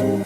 The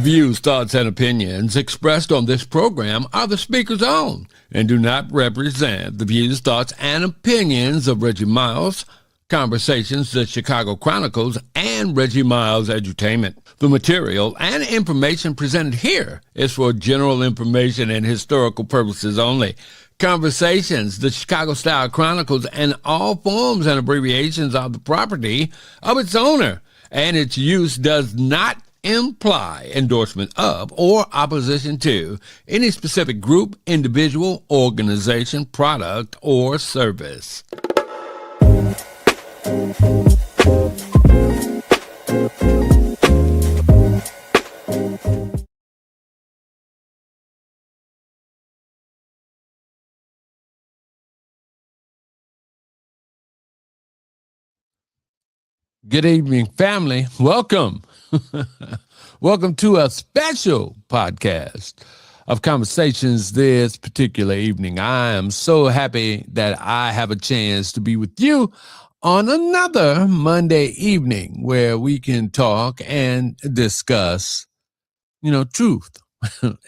views, thoughts, and opinions expressed on this program are the speaker's own and do not represent the views, thoughts, and opinions of Reggie Miles, Conversations, the Chicago Chronicles, and Reggie Miles Edutainment. The material and information presented here is for general information and historical purposes only. Conversations, the Chicago Style Chronicles, and all forms and abbreviations are the property of its owner, and its use does not imply endorsement of or opposition to any specific group, individual, organization, product, or service. Good evening, family. Welcome. Welcome to a special podcast of Conversations this particular evening. I am so happy that I have a chance to be with you on another Monday evening where we can talk and discuss, truth.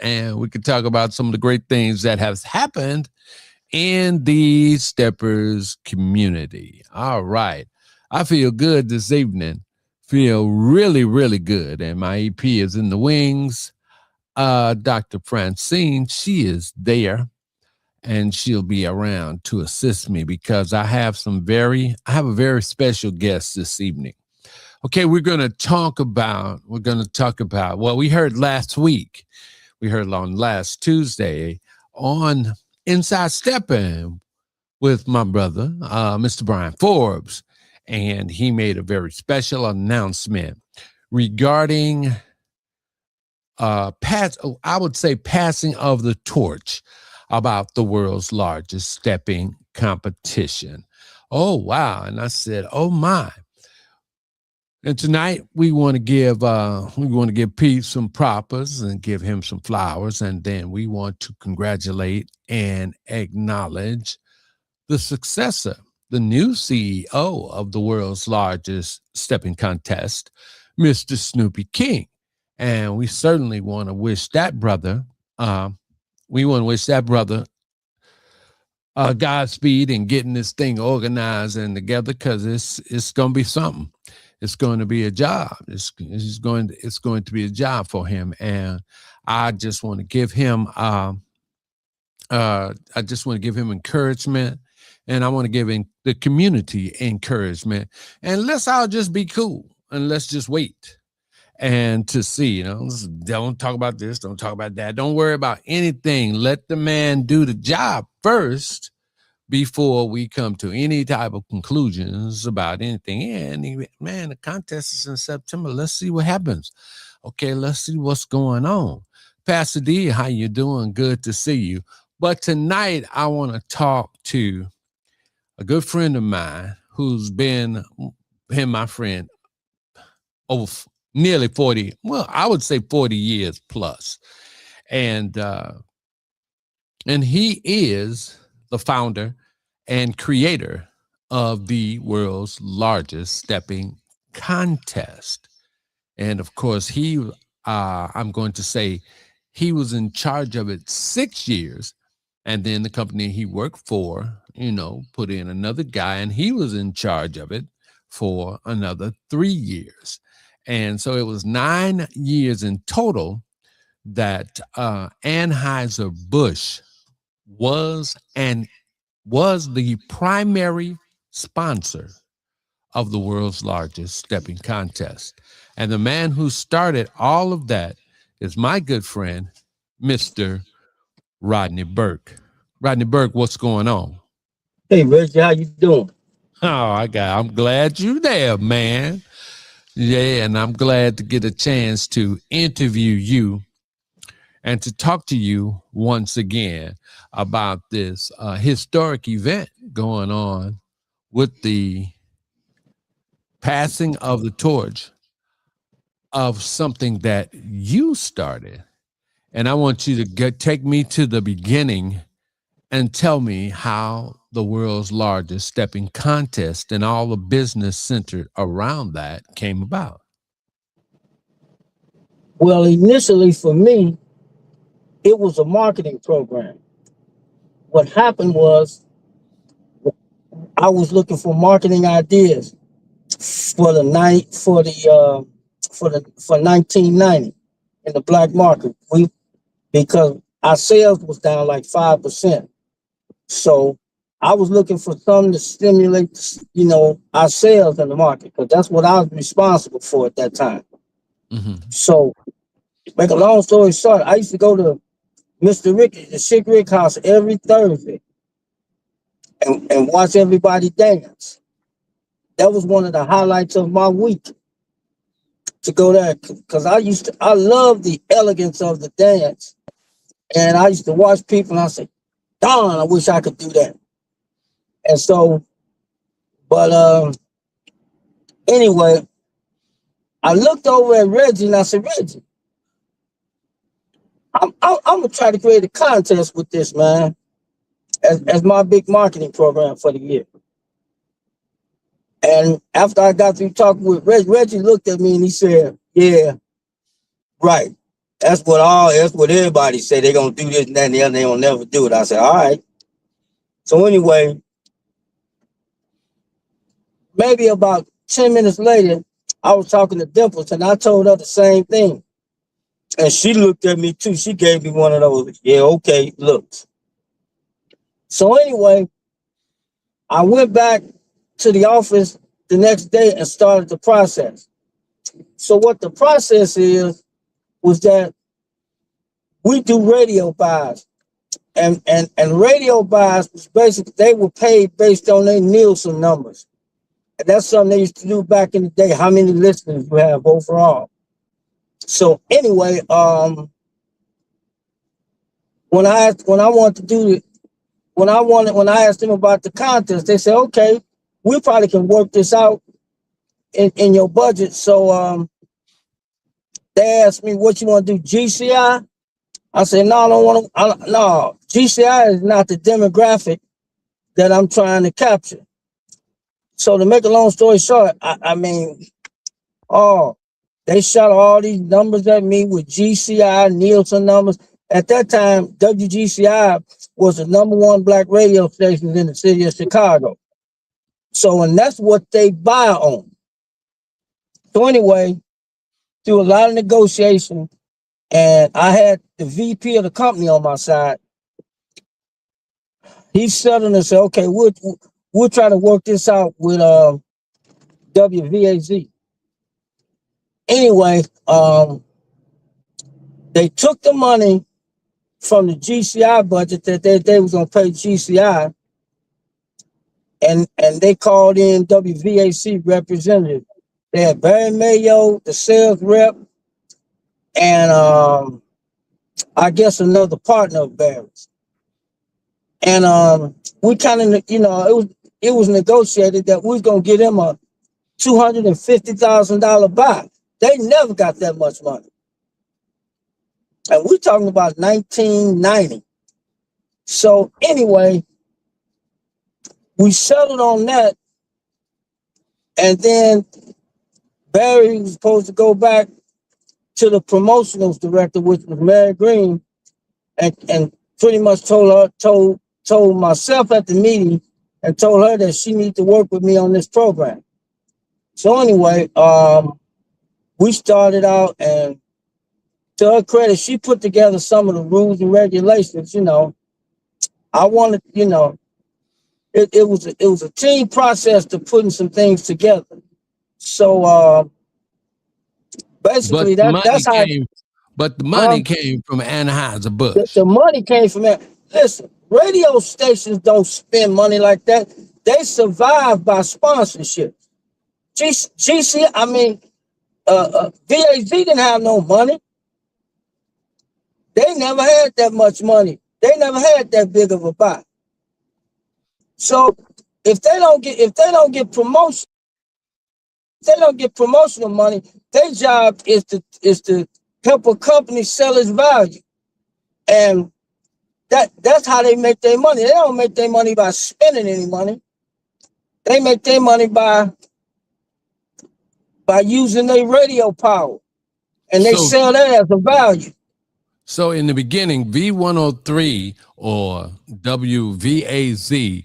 And we can talk about some of the great things that have happened in the Steppers community. All right. I feel good this evening. Feel really, really good. And my EP is in the wings. Dr. Francine, she is there. And she'll be around to assist me because I have a very special guest this evening. Okay, we're going to talk about what we heard last week. We heard on last Tuesday on Inside Stepping with my brother, Mr. Brian Forbes. And he made a very special announcement regarding passing of the torch about the world's largest stepping competition. Oh, wow. And I said, oh, my. And tonight we want to give Pete some props and give him some flowers. And then we want to congratulate and acknowledge the successor, the new CEO of the world's largest stepping contest, Mr. Snoopy King. And we certainly want to wish that brother, Godspeed in getting this thing organized and together, because it's going to be something. It's going to be a job. It's going to be a job for him. And I just want to give him encouragement. And I want to give the community encouragement. And let's all just be cool and let's just wait and to see, don't talk about this, don't talk about that. Don't worry about anything. Let the man do the job first before we come to any type of conclusions about anything. And man, the contest is in September. Let's see what happens. Okay, let's see what's going on. Pastor D, how you doing? Good to see you. But tonight I want to talk to a good friend of mine who's been my friend over nearly 40, I would say 40 years plus. And he is the founder and creator of the world's largest stepping contest. And of course, I'm going to say he was in charge of it 6 years. And then the company he worked for, put in another guy, and he was in charge of it for another 3 years. And so it was 9 years in total that Anheuser-Busch was the primary sponsor of the world's largest stepping contest. And the man who started all of that is my good friend, Mr. Rodney Burke. Rodney Burke, what's going on? Hey, Reggie, how you doing? I'm glad you're there, man. Yeah, and I'm glad to get a chance to interview you and to talk to you once again about this historic event going on with the passing of the torch of something that you started. And I want you to take me to the beginning and tell me how the world's largest stepping contest and all the business centered around that came about. Well, initially for me, it was a marketing program. What happened was I was looking for marketing ideas for the night for 1990 in the black market. Because our sales was down like 5%. So I was looking for something to stimulate, our sales in the market, because that's what I was responsible for at that time. Mm-hmm. So, make a long story short, I used to go to Mr. Rick, the Chick Rick house every Thursday and watch everybody dance. That was one of the highlights of my week, to go there, because I love the elegance of the dance. And I used to watch people and I say, darn, I wish I could do that. And so, but anyway, I looked over at Reggie and I said, Reggie, I'm gonna try to create a contest with this, man, as my big marketing program for the year. And after I got through talking with Reggie looked at me and he said, yeah, right. That's what everybody say. They're gonna do this and that and the other, they don't never do it. I said, all right. So anyway, maybe about 10 minutes later, I was talking to Dimples and I told her the same thing. And she looked at me too. She gave me one of those, yeah, okay, looks. So anyway, I went back to the office the next day and started the process. So what the process was that we do radio buys. And radio buys was basically, they were paid based on their Nielsen numbers. And that's something they used to do back in the day, how many listeners you have overall. So anyway, when I asked them about the contest, they said, okay, we probably can work this out in your budget. So they asked me, what you want to do, GCI? I said, no, I don't want to. No, GCI is not the demographic that I'm trying to capture. So to make a long story short, they shot all these numbers at me with GCI, Nielsen numbers. At that time, WGCI was the #1 black radio station in the city of Chicago. So, and that's what they buy on. So anyway, through a lot of negotiation, and I had the VP of the company on my side, he settled and said, okay, we'll try to work this out with WVAZ. Anyway, they took the money from the GCI budget that they was gonna pay GCI, and they called in WVAC representative. They had Barry Mayo, the sales rep, and I guess another partner of Barry's. And we kind of, it was negotiated that we was gonna get him a $250,000 buy. They never got that much money. And we're talking about 1990. So anyway, we settled on that. And then Barry was supposed to go back to the promotionals director, which was Mary Green, and pretty much told myself at the meeting and told her that she needed to work with me on this program. So anyway, we started out, and to her credit, she put together some of the rules and regulations. I wanted, it was a team process to putting some things together. So basically, that's how. But the money came from Anheuser-Busch. The money came from that. Listen, radio stations don't spend money like that. They survive by sponsorship. VAZ didn't have no money. They never had that much money. They never had that big of a buy. So if they don't get promotion, if they don't get promotional money, their job is to help a company sell its value. And that's how they make their money. They don't make their money by spending any money. They make their money by using their radio power, and they sell that as a value. So in the beginning, V103 or WVAZ,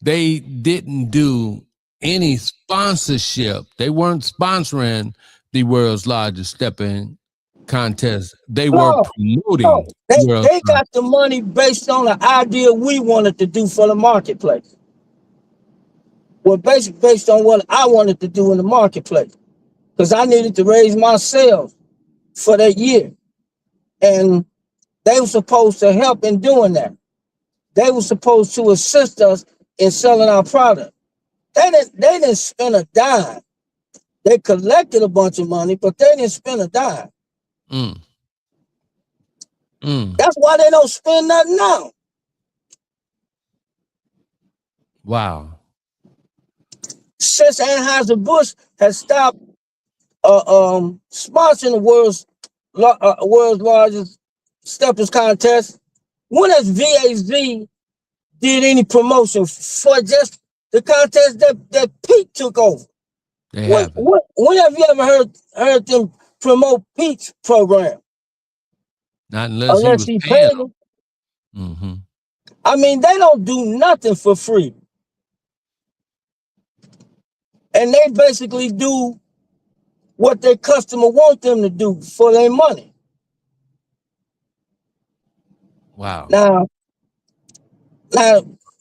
they didn't do any sponsorship. They weren't sponsoring the world's largest stepping contest. They were promoting. They got the money based on the idea we wanted to do for the marketplace. Well, basically based on what I wanted to do in the marketplace, because I needed to raise my sales for that year. And they were supposed to help in doing that. They were supposed to assist us in selling our product. They didn't spend a dime. They collected a bunch of money, but they didn't spend a dime. That's why they don't spend nothing now. Wow. Since Anheuser-Busch has stopped sponsoring the world's largest steppers contest, when has VAZ did any promotion for just the contest that Pete took over? When have you ever heard them promote Pete's program? Not unless he paid them. Mm-hmm. I mean, they don't do nothing for free. And they basically do what their customer want them to do for their money. Wow. Now,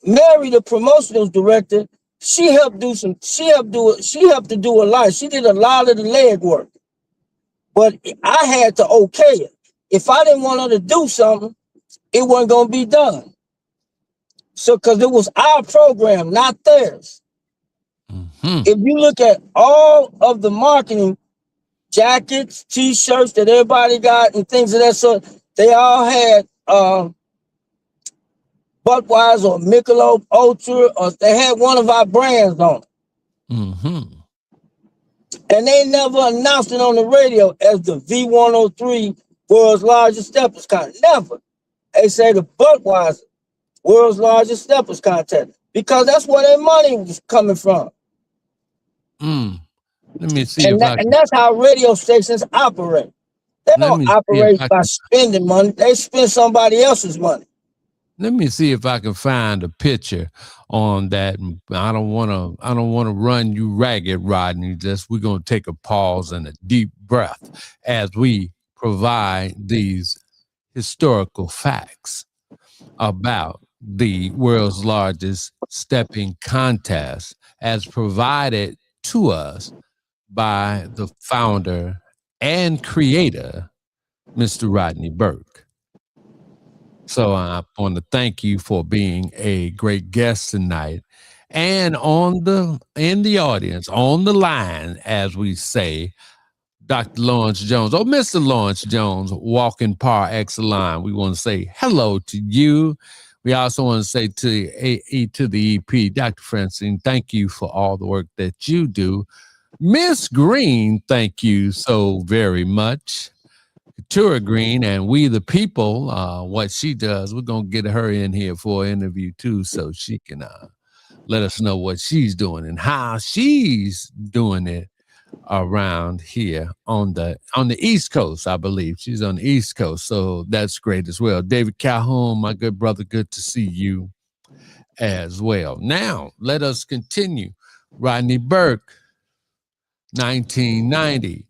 Mary, the promotional director, she helped to do a lot. She did a lot of the leg work. But I had to okay it. If I didn't want her to do something, it wasn't going to be done. So, because it was our program, not theirs. Mm-hmm. If you look at all of the marketing, jackets, T-shirts that everybody got and things of that sort, they all had Budweiser or Michelob Ultra, or they had one of our brands on it. Mm-hmm. And they never announced it on the radio as the V103 world's largest steppers contest. Never. They say the Budweiser world's largest steppers contest, because that's where their money was coming from. Let me see. And that's how radio stations operate. They don't operate by spending money. They spend somebody else's money. Let me see if I can find a picture on that. I don't want to run you ragged, Rodney. We're going to take a pause and a deep breath as we provide these historical facts about the world's largest stepping contest as provided to us by the founder and creator, Mr. Rodney Burke. So I want to thank you for being a great guest tonight. And in the audience, on the line, as we say, Dr. Lawrence Jones, Mr. Lawrence Jones, walking par excellence. We want to say hello to you. We also want to say to the EP, Dr. Francine, thank you for all the work that you do. Miss Green, thank you so very much. Katura Green and We the People, what she does, we're going to get her in here for an interview too, so she can let us know what she's doing and how she's doing it around here on the East Coast. I believe she's on the East Coast, so that's great as well. David Calhoun, my good brother, good to see you as well. Now let us continue. Rodney Burke, 1990.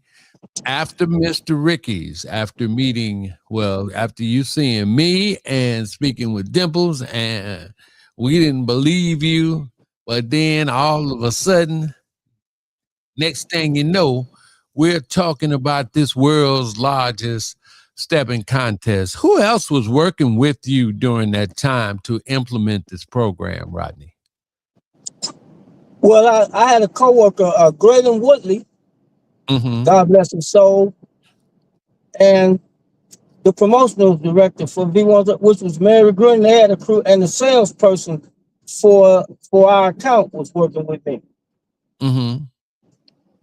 After Mr. Ricky's, after you seeing me and speaking with Dimples, and we didn't believe you, but then all of a sudden, next thing you know, we're talking about this world's largest stepping contest. Who else was working with you during that time to implement this program, Rodney? Well, I had a coworker, Graydon Woodley. Mm-hmm. God bless his soul. And the promotional director for V1, which was Mary Green, they had a crew, and the salesperson for our account was working with me. Mm-hmm.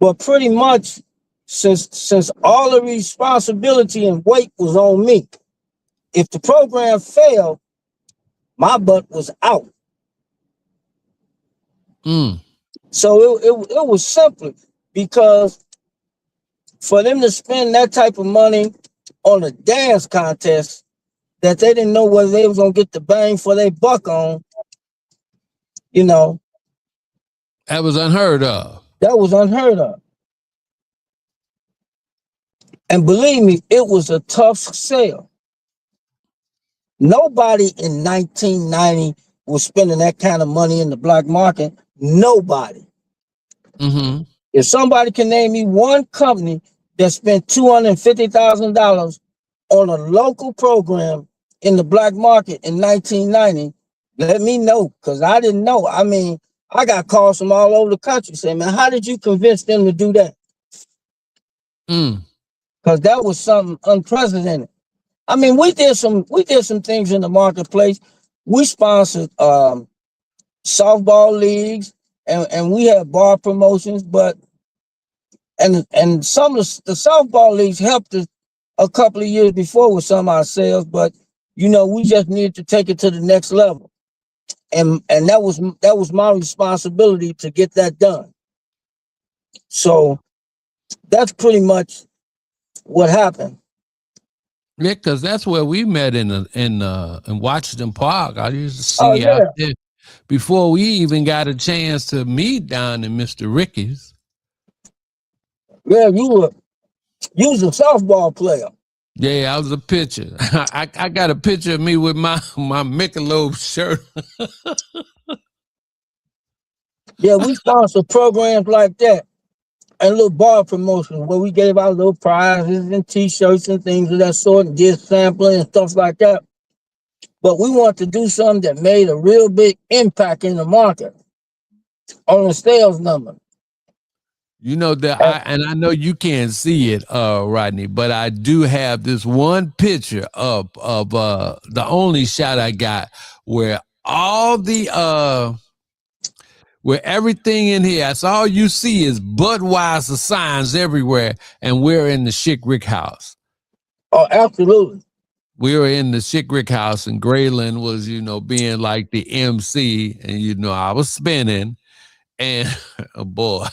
But pretty much, since all the responsibility and weight was on me, if the program failed, my butt was out. Mm. So it was simply because for them to spend that type of money on a dance contest that they didn't know whether they was gonna get the bang for their buck on, you know, That was unheard of. that was unheard of. And believe me, it was a tough sale. Nobody in 1990 was spending that kind of money in the black market. Nobody. Mm-hmm. If somebody can name me one company that spent $250,000 on a local program in the black market in 1990, let me know, because I didn't know. I mean, I got calls from all over the country saying, man, how did you convince them to do that? Mm. Because that was something unprecedented. I mean, we did some things in the marketplace. We sponsored softball leagues, and we had bar promotions, but and some of the softball leagues helped us a couple of years before with some of our sales, but we just needed to take it to the next level. And that was my responsibility to get that done. So that's pretty much what happened. Yeah, because that's where we met in Washington Park. I used to Oh see out yeah. there before we even got a chance to meet down in Mr. Ricky's. Yeah, you was a softball player. Yeah, I was a pitcher. I got a picture of me with my Michelob shirt. Yeah, we sponsored programs like that and little bar promotions where we gave out little prizes and t-shirts and things of that sort and did sampling and stuff like that. But we want to do something that made a real big impact in the market on the sales number. You know that I know you can't see it, Rodney, but I do have this one picture of the only shot I got where all the where everything in here, that's all you see is Budweiser signs everywhere, and we're in the Chick Rick house. Oh, absolutely. We were in the Chick Rick house, and Graylin was, being like the MC, and I was spinning, and oh boy,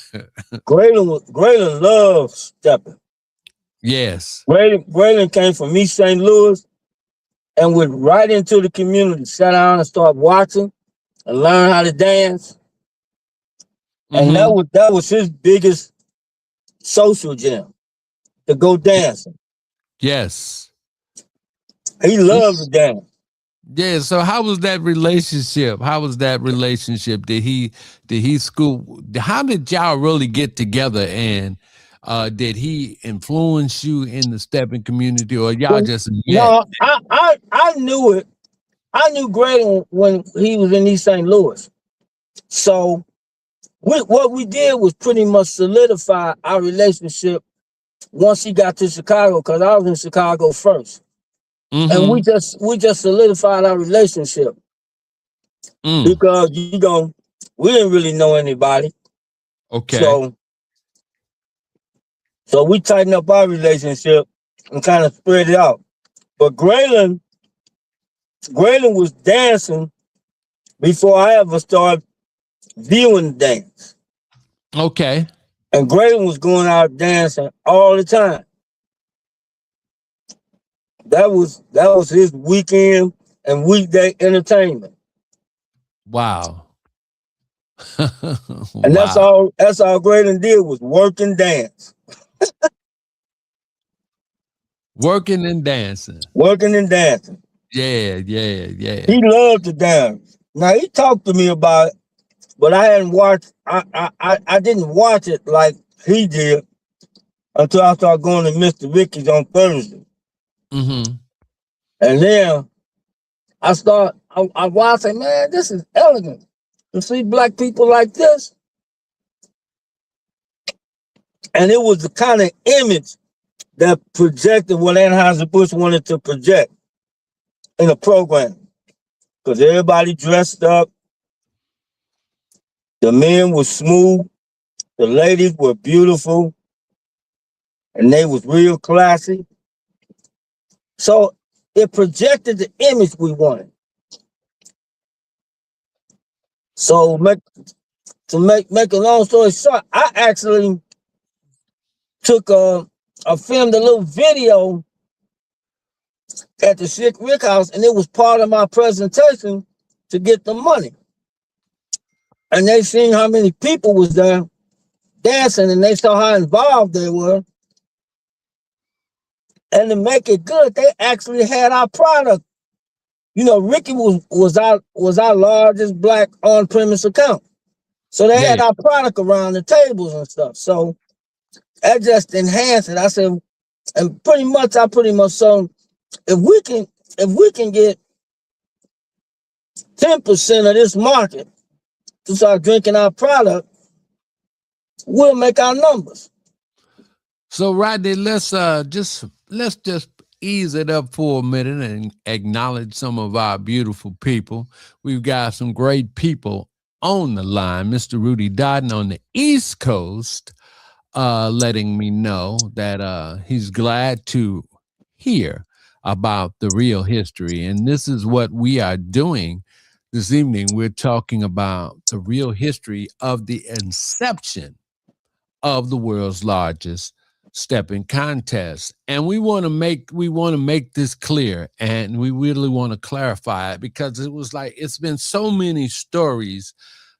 Graylin loves stepping. yes. Graylin came from East St. Louis and went right into the community, sat down and started watching and learn how to dance. And that was his biggest social jam, to go dancing. Yes. He loved to dance. Yeah. So how was that relationship? Did he school? How did y'all really get together? And did he influence you in the stepping community, or y'all just met? No, I knew it. I knew Graydon when he was in East St. Louis. So what we did was pretty much solidify our relationship once he got to Chicago, because I was in Chicago first. And we just solidified our relationship because we didn't really know anybody. Okay. So we tightened up our relationship and kind of spread it out. But Graylin was dancing before I ever started viewing the dance. Okay. And Graylin was going out dancing all the time. That was his weekend and weekday entertainment. Wow. And that's all Graydon did was work and dance. Working and dancing. Working and dancing. Yeah. He loved to dance. Now he talked to me about it, but I hadn't watched. I didn't watch it like he did until I started going to Mr. Ricky's on Thursday. And then I watched and man, this is elegant. To see black people like this. And it was the kind of image that projected what Anheuser-Busch wanted to project in a program. Because everybody dressed up. The men were smooth. The ladies were beautiful. And they was real classy. So it projected the image we wanted. So make a long story short, I actually took a filmed a little video at the Sick Rick House, and it was part of my presentation to get the money. And they seen how many people was there dancing, and they saw how involved they were. And to make it good, they actually had our product. You know, Ricky was our largest black on-premise account. So they had Yeah. our product around the tables and stuff. So that just enhanced it. I said, and I pretty much so if we can get 10% of this market to start drinking our product, we'll make our numbers. So Rodney, let's just ease it up for a minute and acknowledge some of our beautiful people. We've got some great people on the line. Mr. Rudy Dodden on the East Coast, letting me know that he's glad to hear about the real history. And this is what we are doing this evening. We're talking about the real history of the inception of the world's largest stepping contest. And we want to make this clear, and we really want to clarify it, because it was like it's been so many stories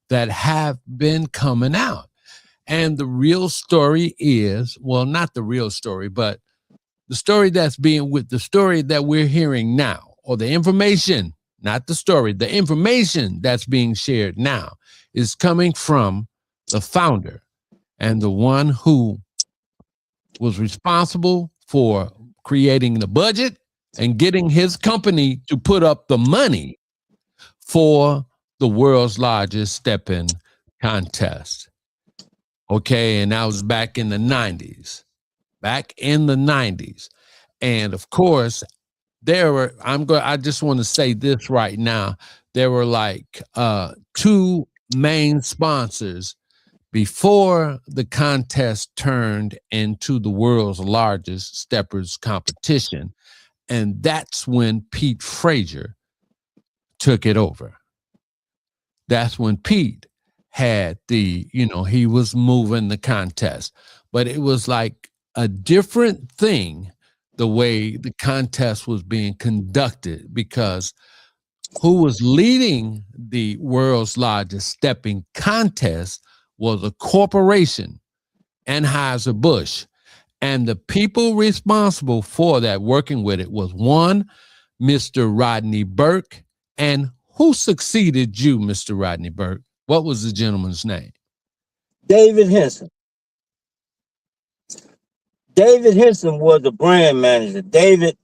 that have been coming out. And the real story is, well, not the real story, but the story the story that we're hearing now, or the information, not the story, the information that's being shared now is coming from the founder and the one who was responsible for creating the budget and getting his company to put up the money for the world's largest step-in contest. Okay, and that was back in the 90s. And of course, I just want to say this right now. There were like two main sponsors before the contest turned into the world's largest steppers competition. And that's when Pete Frazier took it over. That's when Pete had he was moving the contest. But it was like a different thing the way the contest was being conducted, because who was leading the world's largest stepping contest was a corporation, Anheuser-Busch. And the people responsible for that, working with it, was one, Mr. Rodney Burke. And who succeeded you, Mr. Rodney Burke? What was the gentleman's name? David Henson. David Henson was the brand manager. David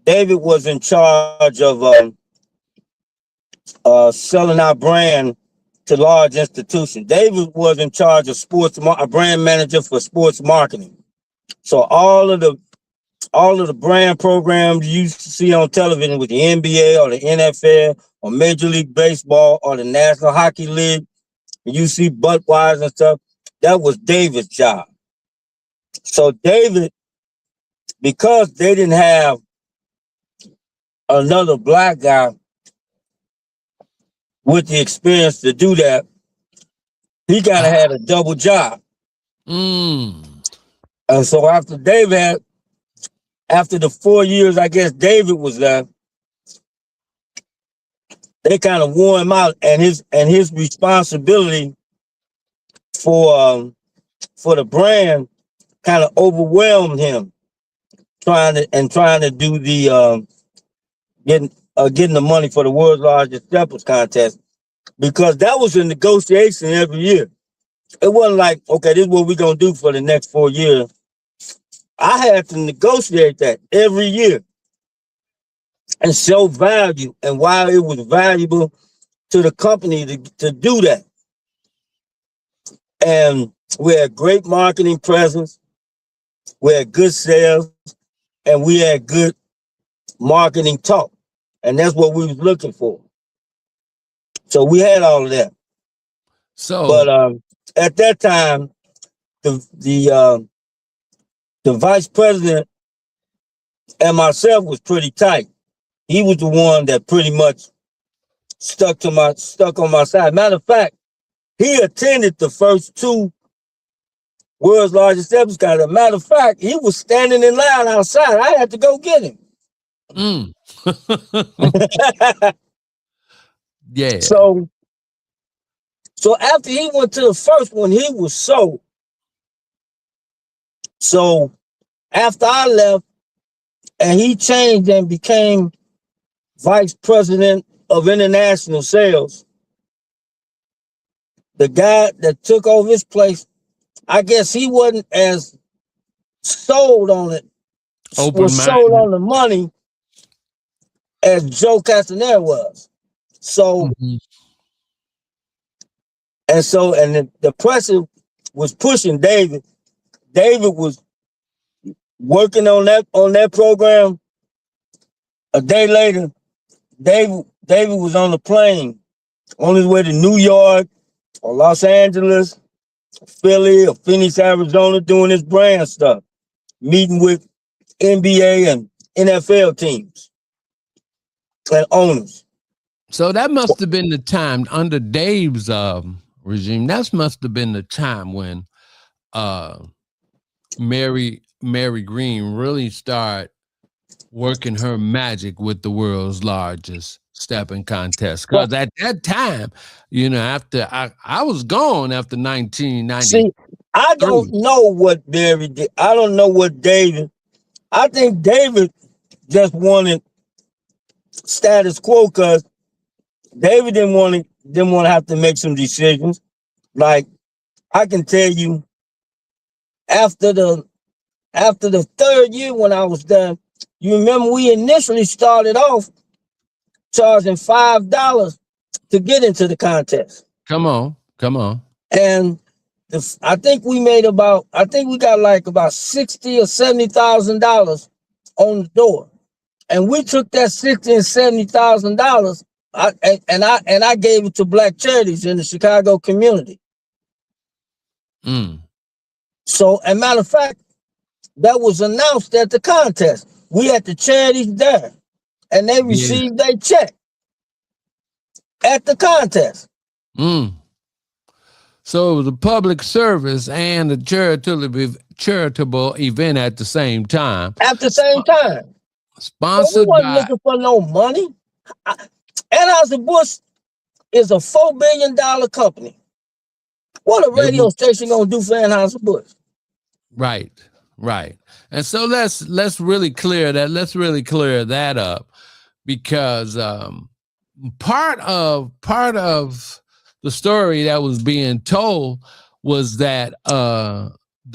was in charge of selling our brand to large institutions. David was in charge of a brand manager for sports marketing. So all of the brand programs you see on television with the NBA or the NFL or Major League Baseball or the National Hockey League, you see Budweiser and stuff, that was David's job. So David, because they didn't have another black guy with the experience to do that, he kind of had a double job. And so after the 4 years, I guess David was there, they kind of wore him out, and his responsibility for the brand kind of overwhelmed him, trying to do the getting the money for the world's largest steppers contest, because that was a negotiation every year. It wasn't like, okay, this is what we're gonna do for the next 4 years. I had to negotiate that every year and show value and why it was valuable to the company to do that. And we had great marketing presence, we had good sales, and we had good marketing talk. And that's what we was looking for. So we had all of that. But at that time, the vice president and myself was pretty tight. He was the one that pretty much stuck on my side. Matter of fact, he attended the first two world's largest stepping contest. Matter of fact, he was standing in line outside. I had to go get him. Yeah. So after he went to the first one, he was sold. So after I left, and he changed and became vice president of international sales, the guy that took over his place, I guess he wasn't as sold on it, was sold on the money as Joe Castaneda was. So, and the press was pushing David. David was working on that program. A day later, David was on the plane on his way to New York or Los Angeles, Philly or Phoenix, Arizona, doing his brand stuff, meeting with NBA and NFL teams and owners. So that must have been the time under Dave's regime. That must have been the time when Mary Green really started working her magic with the world's largest stepping contest. Because at that time, after I was gone after 1990. See, I don't know what Mary did. I don't know what David. I think David just wanted status quo because David didn't want to have to make some decisions. Like, I can tell you, after the third year when I was done, you remember we initially started off charging $5 to get into the contest. Come on. And I think we got like about $60,000 or $70,000 on the door, and we took that $60,000 and $70,000, and I gave it to black charities in the Chicago community. So, as a matter of fact, that was announced at the contest. We had the charities there, and they received their check at the contest. So it was a public service and a charitable event at the same time. At the same time. Sponsored we wasn't looking for no money. Anheuser-Busch is a $4 billion company. What a radio station gonna do for Anheuser-Busch? Right. And so let's really clear that. Let's really clear that up, because part of the story that was being told was that the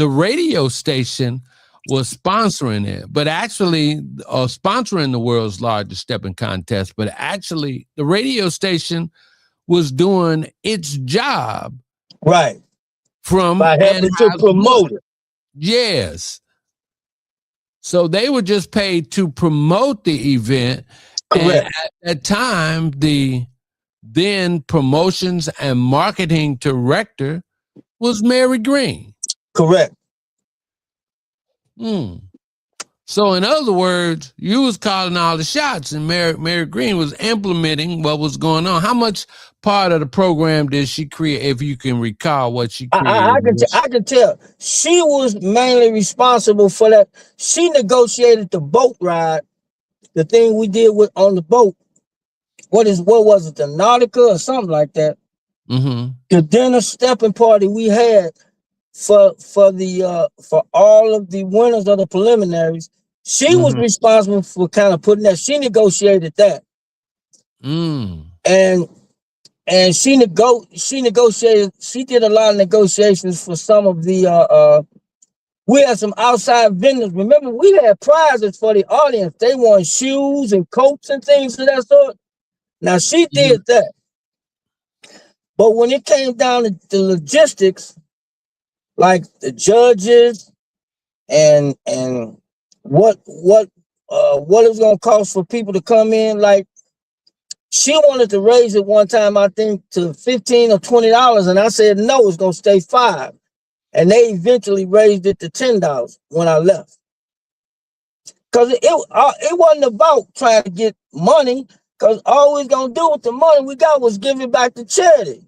radio station was sponsoring it, but actually sponsoring the world's largest stepping contest. But actually, the radio station was doing its job, right, by having to promote it. Yes. So they were just paid to promote the event. Correct. And at that time, the then promotions and marketing director was Mary Green. Correct. So in other words, you was calling all the shots, and Mary Green was implementing what was going on. How much part of the program did she create, if you can recall what she created? I can tell. She was mainly responsible for that. She negotiated the boat ride, the thing we did on the boat. What was it, the Nautica or something like that? The dinner stepping party we had for all of the winners of the preliminaries. She was responsible for kind of putting that. She negotiated that. And she negotiated. She did a lot of negotiations for some of the. We had some outside vendors. Remember, we had prizes for the audience. They won shoes and coats and things of that sort. Now she did that, but when it came down to the logistics, like the judges and what it was gonna cost for people to come in, like she wanted to raise it one time, I think, to $15 or $20, and I said no, it's gonna stay $5, and they eventually raised it to $10 when I left, because it wasn't about trying to get money. Because all we're going to do with the money we got was give it back to charity.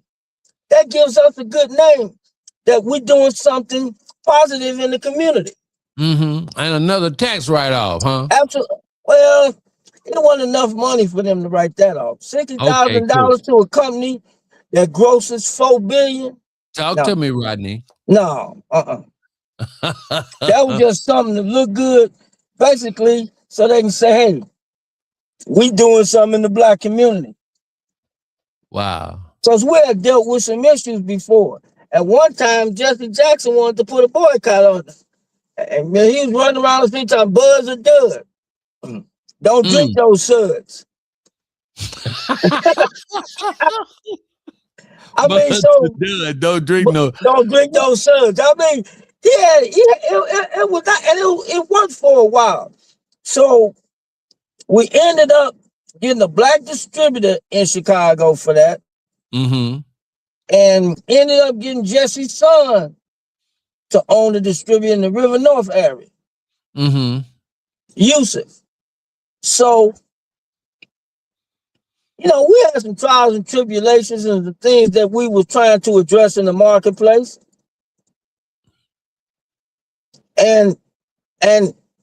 That gives us a good name that we're doing something positive in the community. And another tax write-off, huh? Absolutely. Well, it wasn't enough money for them to write that off. $60,000 cool. to a company that grosses $4 billion. Talk to me, Rodney. No, that was just something to look good, basically, so they can say, hey, we doing something in the Black community. Wow. Because we had dealt with some issues before. At one time, Jesse Jackson wanted to put a boycott on us. And he was running around the street talking, Buzz or Dud. Don't drink those suds. I mean, so don't drink those suds. I mean, it was not, and it worked for a while. So we ended up getting a Black distributor in Chicago for that. And ended up getting Jesse's son to own the distributor in the River North area. Yusuf. So, we had some trials and tribulations and the things that we were trying to address in the marketplace. And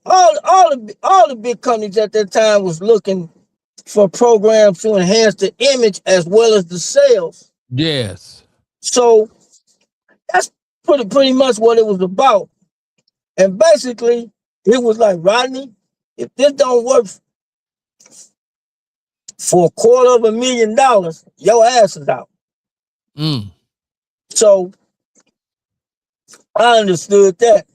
all the big companies at that time was looking for programs to enhance the image as well as the sales. Yes. So that's pretty much what it was about. And basically, it was like, Rodney, if this don't work for $250,000, your ass is out. So I understood that.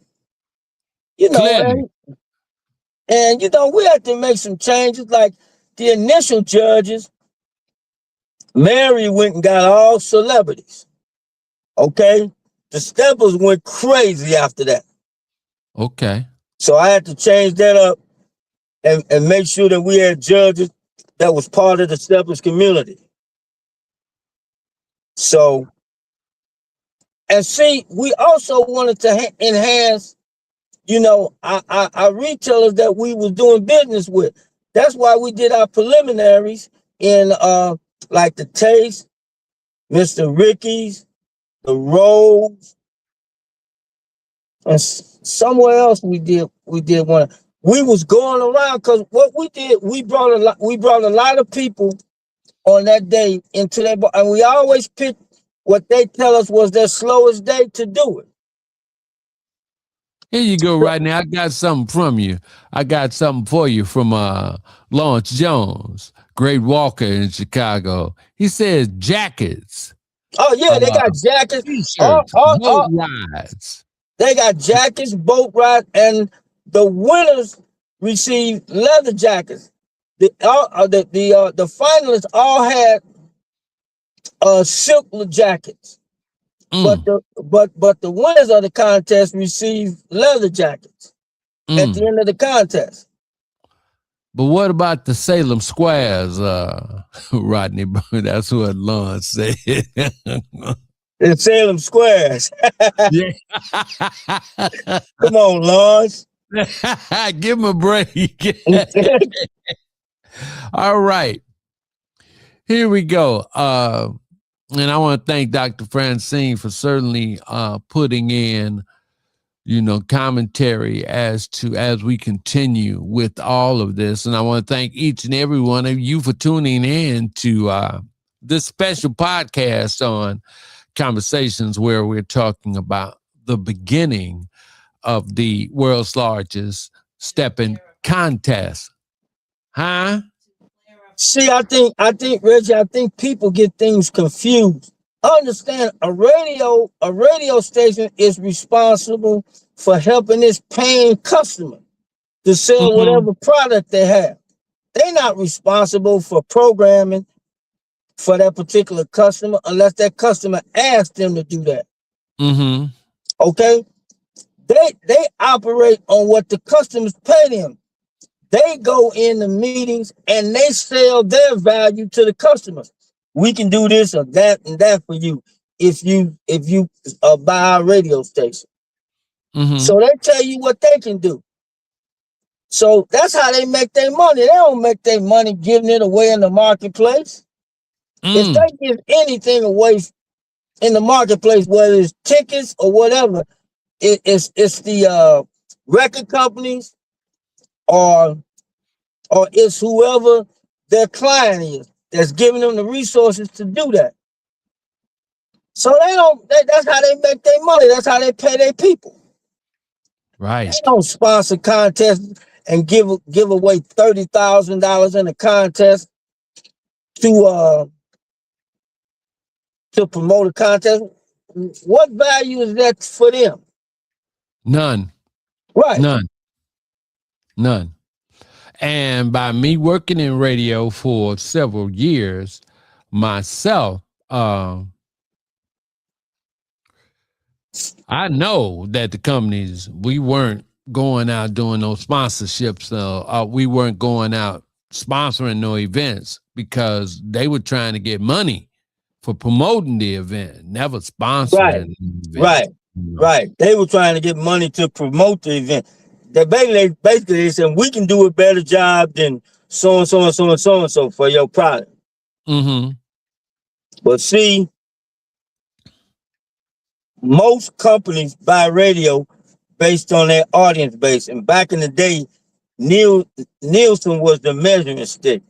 And we had to make some changes. Like the initial judges, Mary went and got all celebrities. Okay? The Steppers went crazy after that. Okay. So I had to change that up and make sure that we had judges that was part of the Steppers community. So, and see, we also wanted to enhance, our retailers that we was doing business with. That's why we did our preliminaries in like the Taste, Mr. Ricky's, the Rose, and somewhere else we did one. We was going around because what we did, we brought a lot of people on that day into that bar, and we always picked what they tell us was their slowest day to do it. Here you go, Rodney. I got something from you. I got something for you from Lawrence Jones, great walker in Chicago. He says jackets. Oh yeah, they got jackets, t-shirts, boat rides. They got jackets, boat rides, and the winners receive leather jackets. The finalists all had silk jackets. But the winners of the contest received leather jackets at the end of the contest. But what about the Salem Squares, Rodney? That's what Lawrence said. The Salem Squares. Yeah. Come on, Lawrence. Give him a break. All right. Here we go. And I want to thank Dr. Francine for certainly putting in, commentary as we continue with all of this. And I want to thank each and every one of you for tuning in to this special podcast on Conversations, where we're talking about the beginning of the world's largest stepping contest. Huh? See, I think, Reggie, people get things confused. Understand, a radio station is responsible for helping its paying customer to sell whatever product they have. They're not responsible for programming for that particular customer unless that customer asks them to do that. Okay? They operate on what the customers pay them. They go in the meetings and they sell their value to the customers. We can do this or that and that for you if you buy our radio station. So they tell you what they can do. So that's how they make their money. They don't make their money giving it away in the marketplace. If they give anything away in the marketplace, whether it's tickets or whatever, it's the record companies or it's whoever their client is that's giving them the resources to do that. So that's how they make their money. That's how they pay their people. Right. They don't sponsor contests and give away $30,000 in a contest to promote a contest. What value is that for them? None. Right. None. And by me working in radio for several years myself, I know that the companies, we weren't going out doing no sponsorships. We weren't going out sponsoring no events because they were trying to get money for promoting the event, never sponsoring the event. Right. They were trying to get money to promote the event. They basically said, we can do a better job than so and so and so and so and so for your product. Mm-hmm. But see, most companies buy radio based on their audience base. And back in the day, Nielsen was the measuring stick.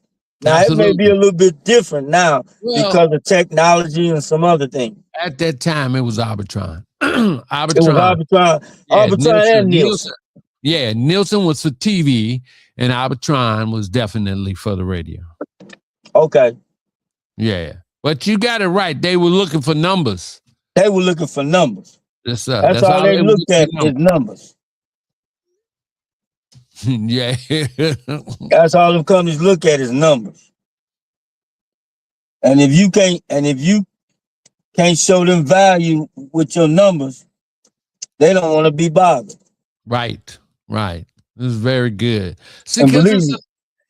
Now, Absolutely. It may be a little bit different now because of technology and some other things. At that time, it was Arbitron. It was Arbitron. Yeah, Arbitron and Nielsen. Yeah, Nielsen was for TV, and Arbitron was definitely for the radio. Okay. Yeah, but you got it right. They were looking for numbers. They were looking for numbers. That's all they looked at is numbers. Yeah. That's all them companies look at is numbers. And if you can't show them value with your numbers, they don't want to be bothered. Right. This is very good. See, because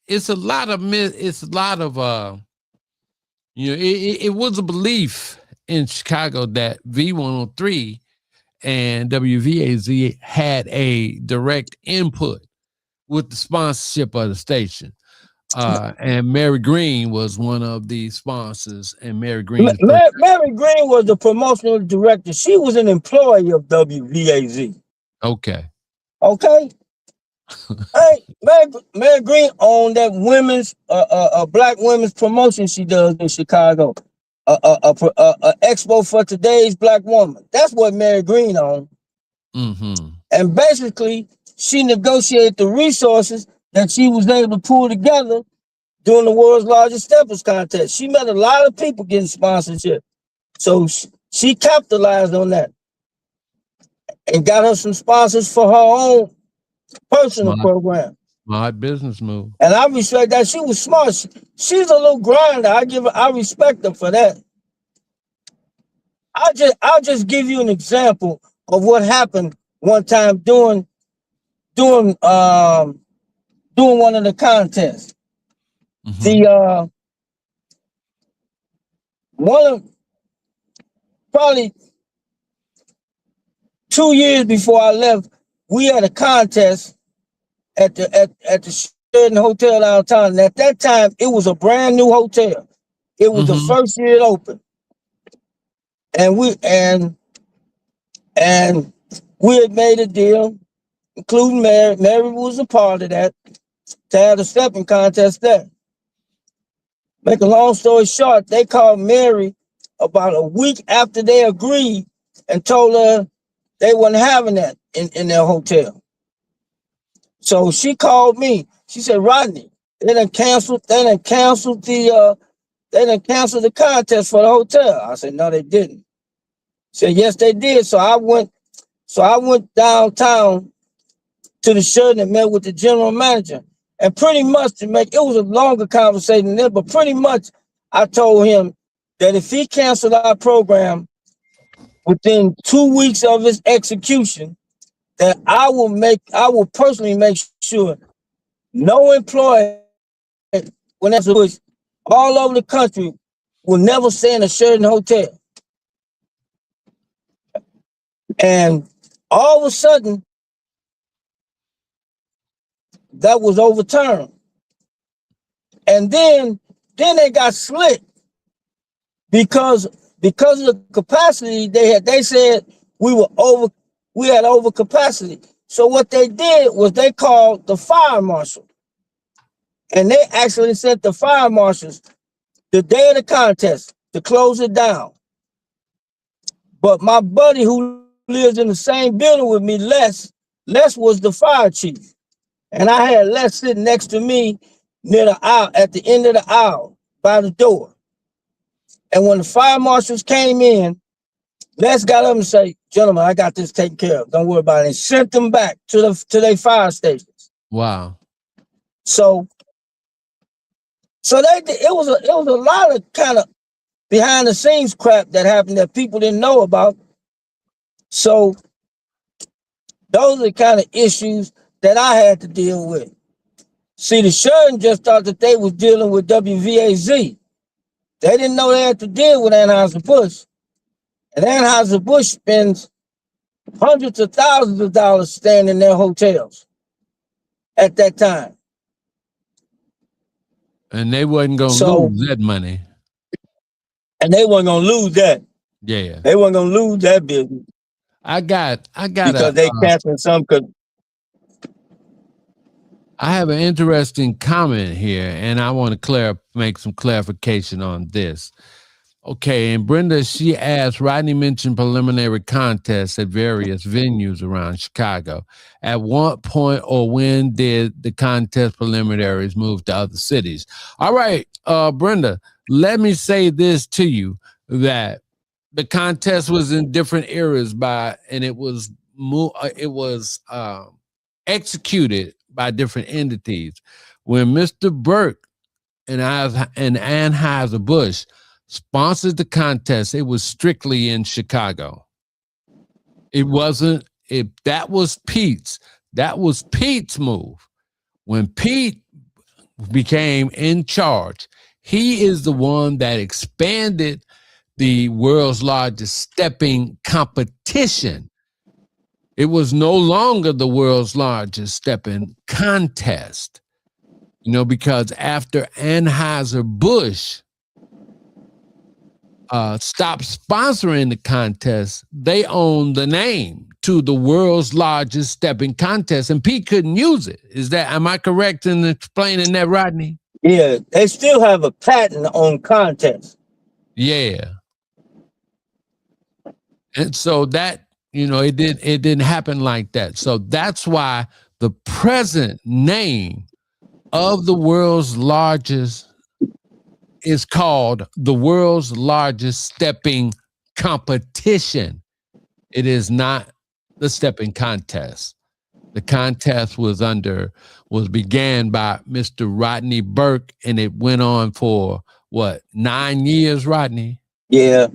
it's a lot of it was a belief in Chicago that V103 and WVAZ had a direct input with the sponsorship of the station. And Mary Green was one of the sponsors, and Mary Green was the promotional director. She was an employee of WVAZ. Okay. Hey, Mary Green owned that women's black women's promotion she does in Chicago. A expo for today's black woman. That's what Mary Green owned. Mm-hmm. And basically, she negotiated the resources that she was able to pull together during the world's largest steppers contest. She met a lot of people getting sponsorship. So she capitalized on that and got her some sponsors for her own personal program. Smart business move. And I respect that. She was smart. She's a little grinder. I respect her for that. I'll just give you an example of what happened one time doing one of the contests. Mm-hmm. Probably 2 years before I left, we had a contest at the Sheridan Hotel downtown. And at that time, it was a brand new hotel. It was the first year it opened. And we had made a deal, including Mary. Mary was a part of that, to have a stepping contest there. Make a long story short, they called Mary about a week after they agreed and told her they wasn't having that in their hotel. So she called me. She said, Rodney, they done canceled the contest for the hotel. I said, no, they didn't. She said, yes, they did. So I went downtown to the Sheridan and met with the general manager. And pretty much it was a longer conversation than that, but pretty much I told him that if he canceled our program within 2 weeks of his execution, that I will personally make sure no employee, when that's all over the country, will never stay in a Sheridan hotel. And all of a sudden, that was overturned. And then they got slick because of the capacity they said we had over capacity. So what they did was they called the fire marshal. And they actually sent the fire marshals the day of the contest to close it down. But my buddy who lives in the same building with me, Les was the fire chief. And I had Les sitting next to me near the aisle, at the end of the aisle, by the door. And when the fire marshals came in, Les got up and said, "Gentlemen, I got this taken care of. Don't worry about it." And sent them back to their fire stations. Wow. So it was a lot of kind of behind the scenes crap that happened that people didn't know about. So those are the kind of issues that I had to deal with. See, the Sheridan just thought that they was dealing with WVAZ. They didn't know they had to deal with Anheuser-Busch. And Anheuser-Busch spends hundreds of thousands of dollars staying in their hotels at that time. And they wasn't going to lose that money. And they wasn't going to lose that. Yeah. They wasn't going to lose that business. I got because they canceled some. I have an interesting comment here, and I want to make some clarification on this. Okay, and Brenda, she asked, Rodney mentioned preliminary contests at various venues around Chicago. At what point or when did the contest preliminaries move to other cities? All right, Brenda, let me say this to you, that the contest was in different eras and it was executed by different entities. When Mr. Burke and Anheuser-Busch sponsored the contest, it was strictly in Chicago. It wasn't, that was Pete's move. When Pete became in charge, he is the one that expanded the world's largest stepping competition. It was no longer the world's largest stepping contest, because after Anheuser-Busch stopped sponsoring the contest, they owned the name to the world's largest stepping contest, and Pete couldn't use it. Am I correct in explaining that, Rodney? Yeah, they still have a patent on contests. Yeah. And so that, it didn't happen like that. So that's why the present name of the world's largest is called the world's largest stepping competition. It is not the stepping contest. The contest began by Mr. Rodney Burke, and it went on for 9 years, Rodney? Yeah.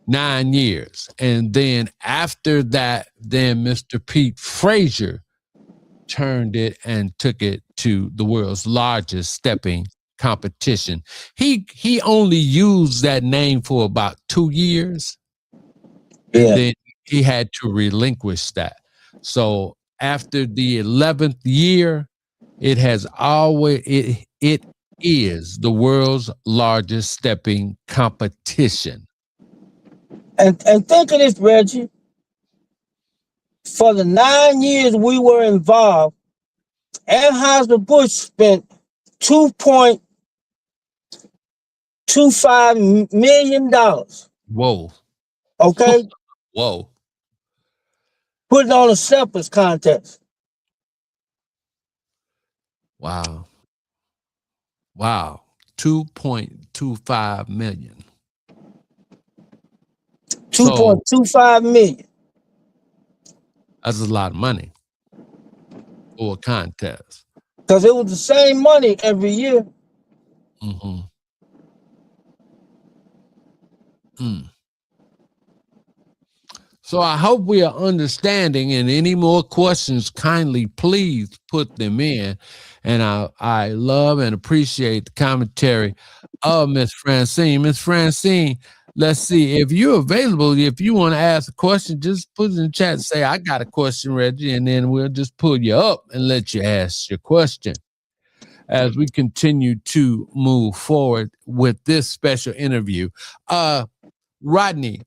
9 years. And then after that, Mr. Pete Frazier turned it and took it to the world's largest stepping competition. He only used that name for about 2 years. Yeah. And then he had to relinquish that. So after the 11th year, it is the world's largest stepping competition. And think of this, Reggie. For the 9 years we were involved, Anheuser-Busch spent $2.25 million. Whoa. Okay? Whoa. Putting on a steppers contest. Wow. 2.25 million. 2.25 million. That's a lot of money for a contest. Because it was the same money every year. Mm-hmm. So I hope we are understanding, and any more questions, kindly please put them in. And I love and appreciate the commentary of Miss Francine. Miss Francine, let's see if you're available. If you want to ask a question, just put it in the chat and say, I got a question, Reggie, and then we'll just pull you up and let you ask your question as we continue to move forward with this special interview. Rodney,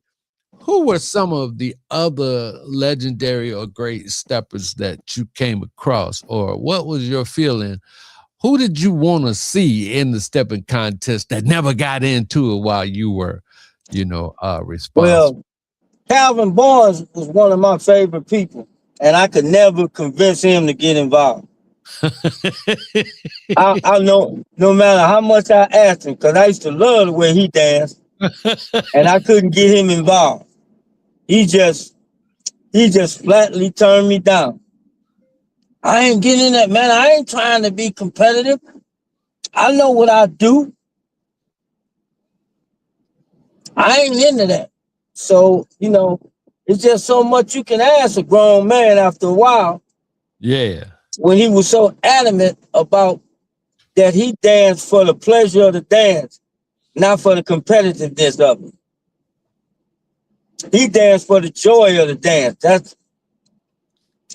who were some of the other legendary or great steppers that you came across, or what was your feeling? Who did you want to see in the stepping contest that never got into it while you were, responsible? Well, Calvin Barnes was one of my favorite people, and I could never convince him to get involved. I know, no matter how much I asked him, because I used to love the way he danced, and I couldn't get him involved. He just flatly turned me down. I ain't getting that, man. I ain't trying to be competitive. I know what I do. I ain't into that. So, it's just so much you can ask a grown man after a while. Yeah. When he was so adamant about that he danced for the pleasure of the dance, not for the competitiveness of it. He danced for the joy of the dance.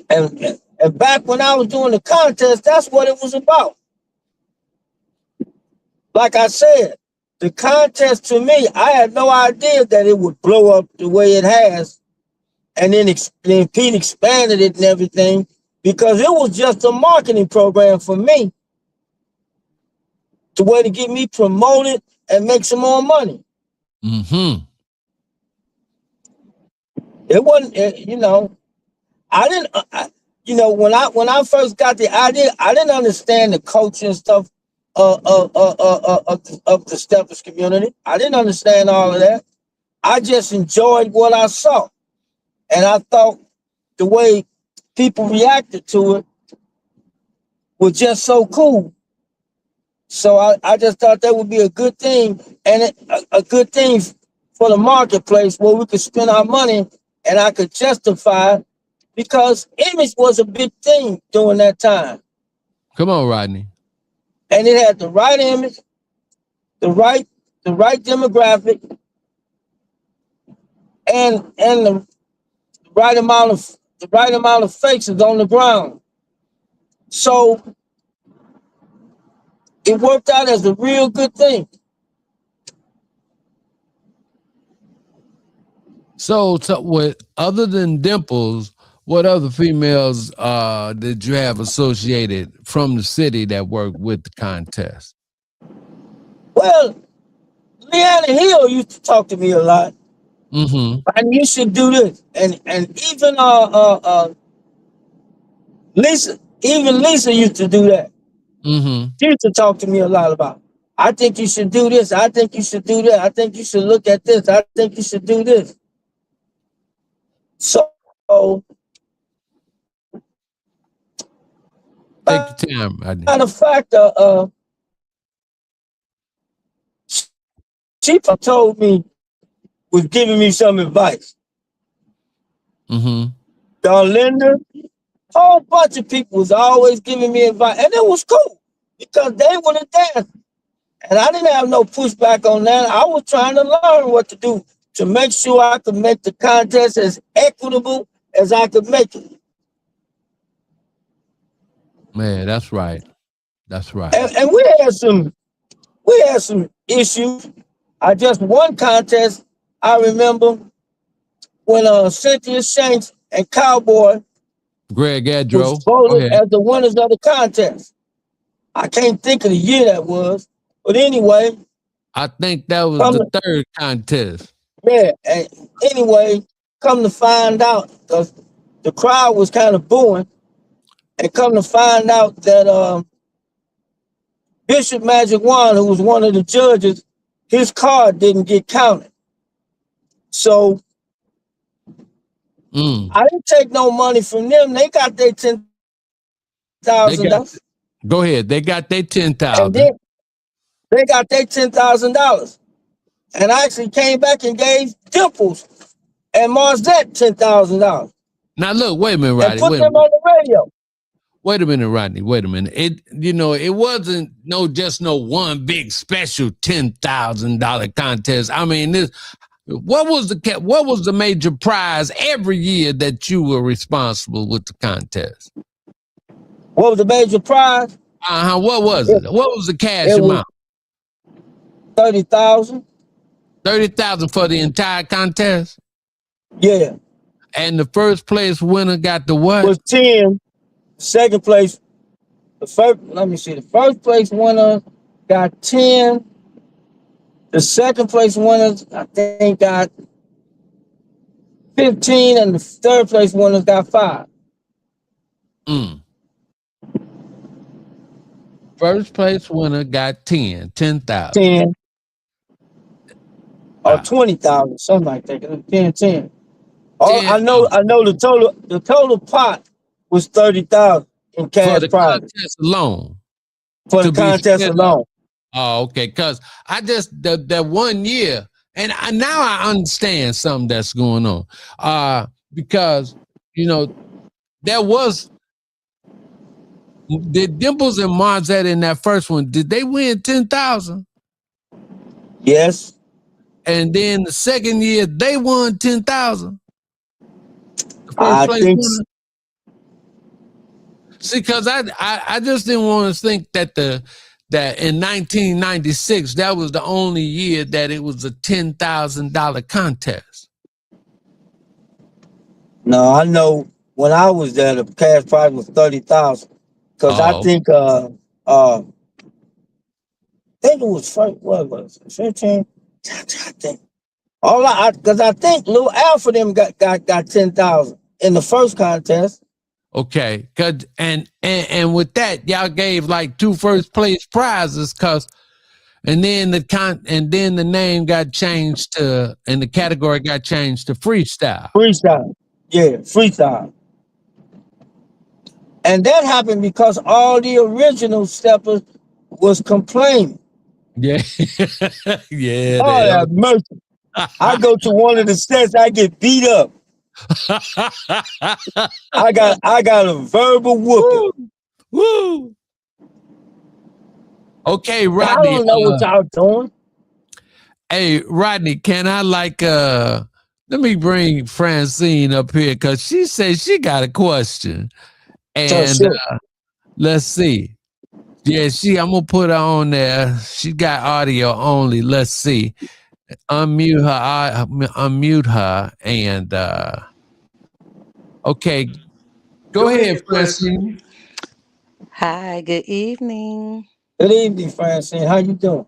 And back when I was doing the contest, that's what it was about. Like I said, the contest to me, I had no idea that it would blow up the way it has. And then Pete expanded it and everything, because it was just a marketing program for me to way to get me promoted and make some more money. Mm-hmm. It wasn't, I didn't, when I first got the idea, I didn't understand the culture and stuff of the steppers community. I didn't understand all of that. I just enjoyed what I saw, and I thought the way people reacted to it was just so cool. So I just thought that would be a good thing, and a good thing for the marketplace where we could spend our money and I could justify it, because image was a big thing during that time. Come on, Rodney. And it had the right image, the right demographic, and the right amount of faces on the ground. So it worked out as a real good thing. So what, other than Dimples, what other females did you have associated from the city that worked with the contest? Well, Leanna Hill used to talk to me a lot. Mm-hmm. And you should do this. And even Lisa used to do that. Mm-hmm. She used to talk to me a lot about, I think you should do this. I think you should do that. I think you should look at this. I think you should do this. So take your time, Rodney. Matter of fact, she told me, was giving me some advice. Mm-hmm. Darlinda, a whole bunch of people was always giving me advice, and it was cool because they were the dance. And I didn't have no pushback on that. I was trying to learn what to do to make sure I could make the contest as equitable as I could make it. Man, that's right. That's right. And we had some issues. I just won contest. I remember when Cynthia Shanks and Cowboy Greg Adro was voted as the winners of the contest. I can't think of the year that was, but anyway. I think that was the third contest. Yeah, and anyway, come to find out, because the crowd was kind of booing, and come to find out that Bishop Magic Wand, who was one of the judges, his card didn't get counted. So I didn't take no money from them. They got their $10,000. Go ahead. They got their $10,000. They got their $10,000. And I actually came back and gave Dimples and Marzette $10,000. Now look, wait a minute, Rodney. And put them on the radio. Wait a minute, Rodney. Wait a minute. It wasn't just no one big special $10,000 contest. I mean, what was the major prize every year that you were responsible with the contest? What was the major prize? What was it? What was the cash amount? 30,000. 30,000 for the entire contest? Yeah. And the first place winner got the what? Was 10. Second place, the first place winner got 10. The second place winners, I think, got 15, and the third place winners got 5. First place winner got 10,000. 10. Or 20,000, something like that. 10. I know the total pot was 30,000 in cash for the prizes. contest alone. For the contest alone. Oh, okay. Because I just that 1 year, and now I understand something that's going on. Because there was did Dimples and Marzette in that first one, did they win 10,000? Yes. And then the second year they won 10,000. I think so. See, because I just didn't want to think that in 1996 that was the only year that it was a $10,000 contest. No, I know when I was there, the cash prize was 30,000. Because I think it was first. What was it? 15. I think. Because I think Lil Alpha them got 10,000 in the first contest. Okay, and with that, y'all gave like 2 first place prizes, and then the name got changed and the category got changed to freestyle. Freestyle, yeah, freestyle. And that happened because all the original steppers was complaining. Yeah, yeah. Oh, have mercy. I go to one of the steps, I get beat up. I got a verbal whooping. Woo. Okay, Rodney. I don't know what y'all doing. Hey, Rodney, can I let me bring Francine up here because she says she got a question. And let's see. Yeah, I'm gonna put her on there. She got audio only. Let's see. Unmute her and okay. Go ahead, Francine. Hi, good evening. Good evening, Francine. How you doing?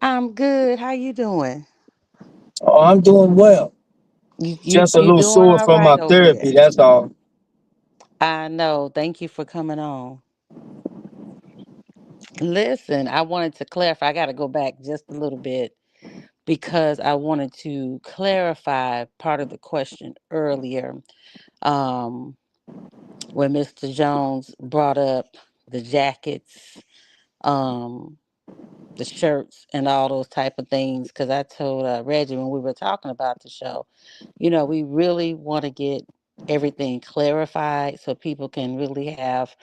I'm good. How you doing? Oh, I'm doing well. Just a You little doing sore all from my right over therapy, there? that's all. I know. Thank you for coming on. Listen, I wanted to clarify. I got to go back just a little bit because I wanted to clarify part of the question earlier. Um, when Mr. Jones brought up the jackets, um, the shirts, and all those type of things, because I told Reggie when we were talking about the show, we really want to get everything clarified so people can really have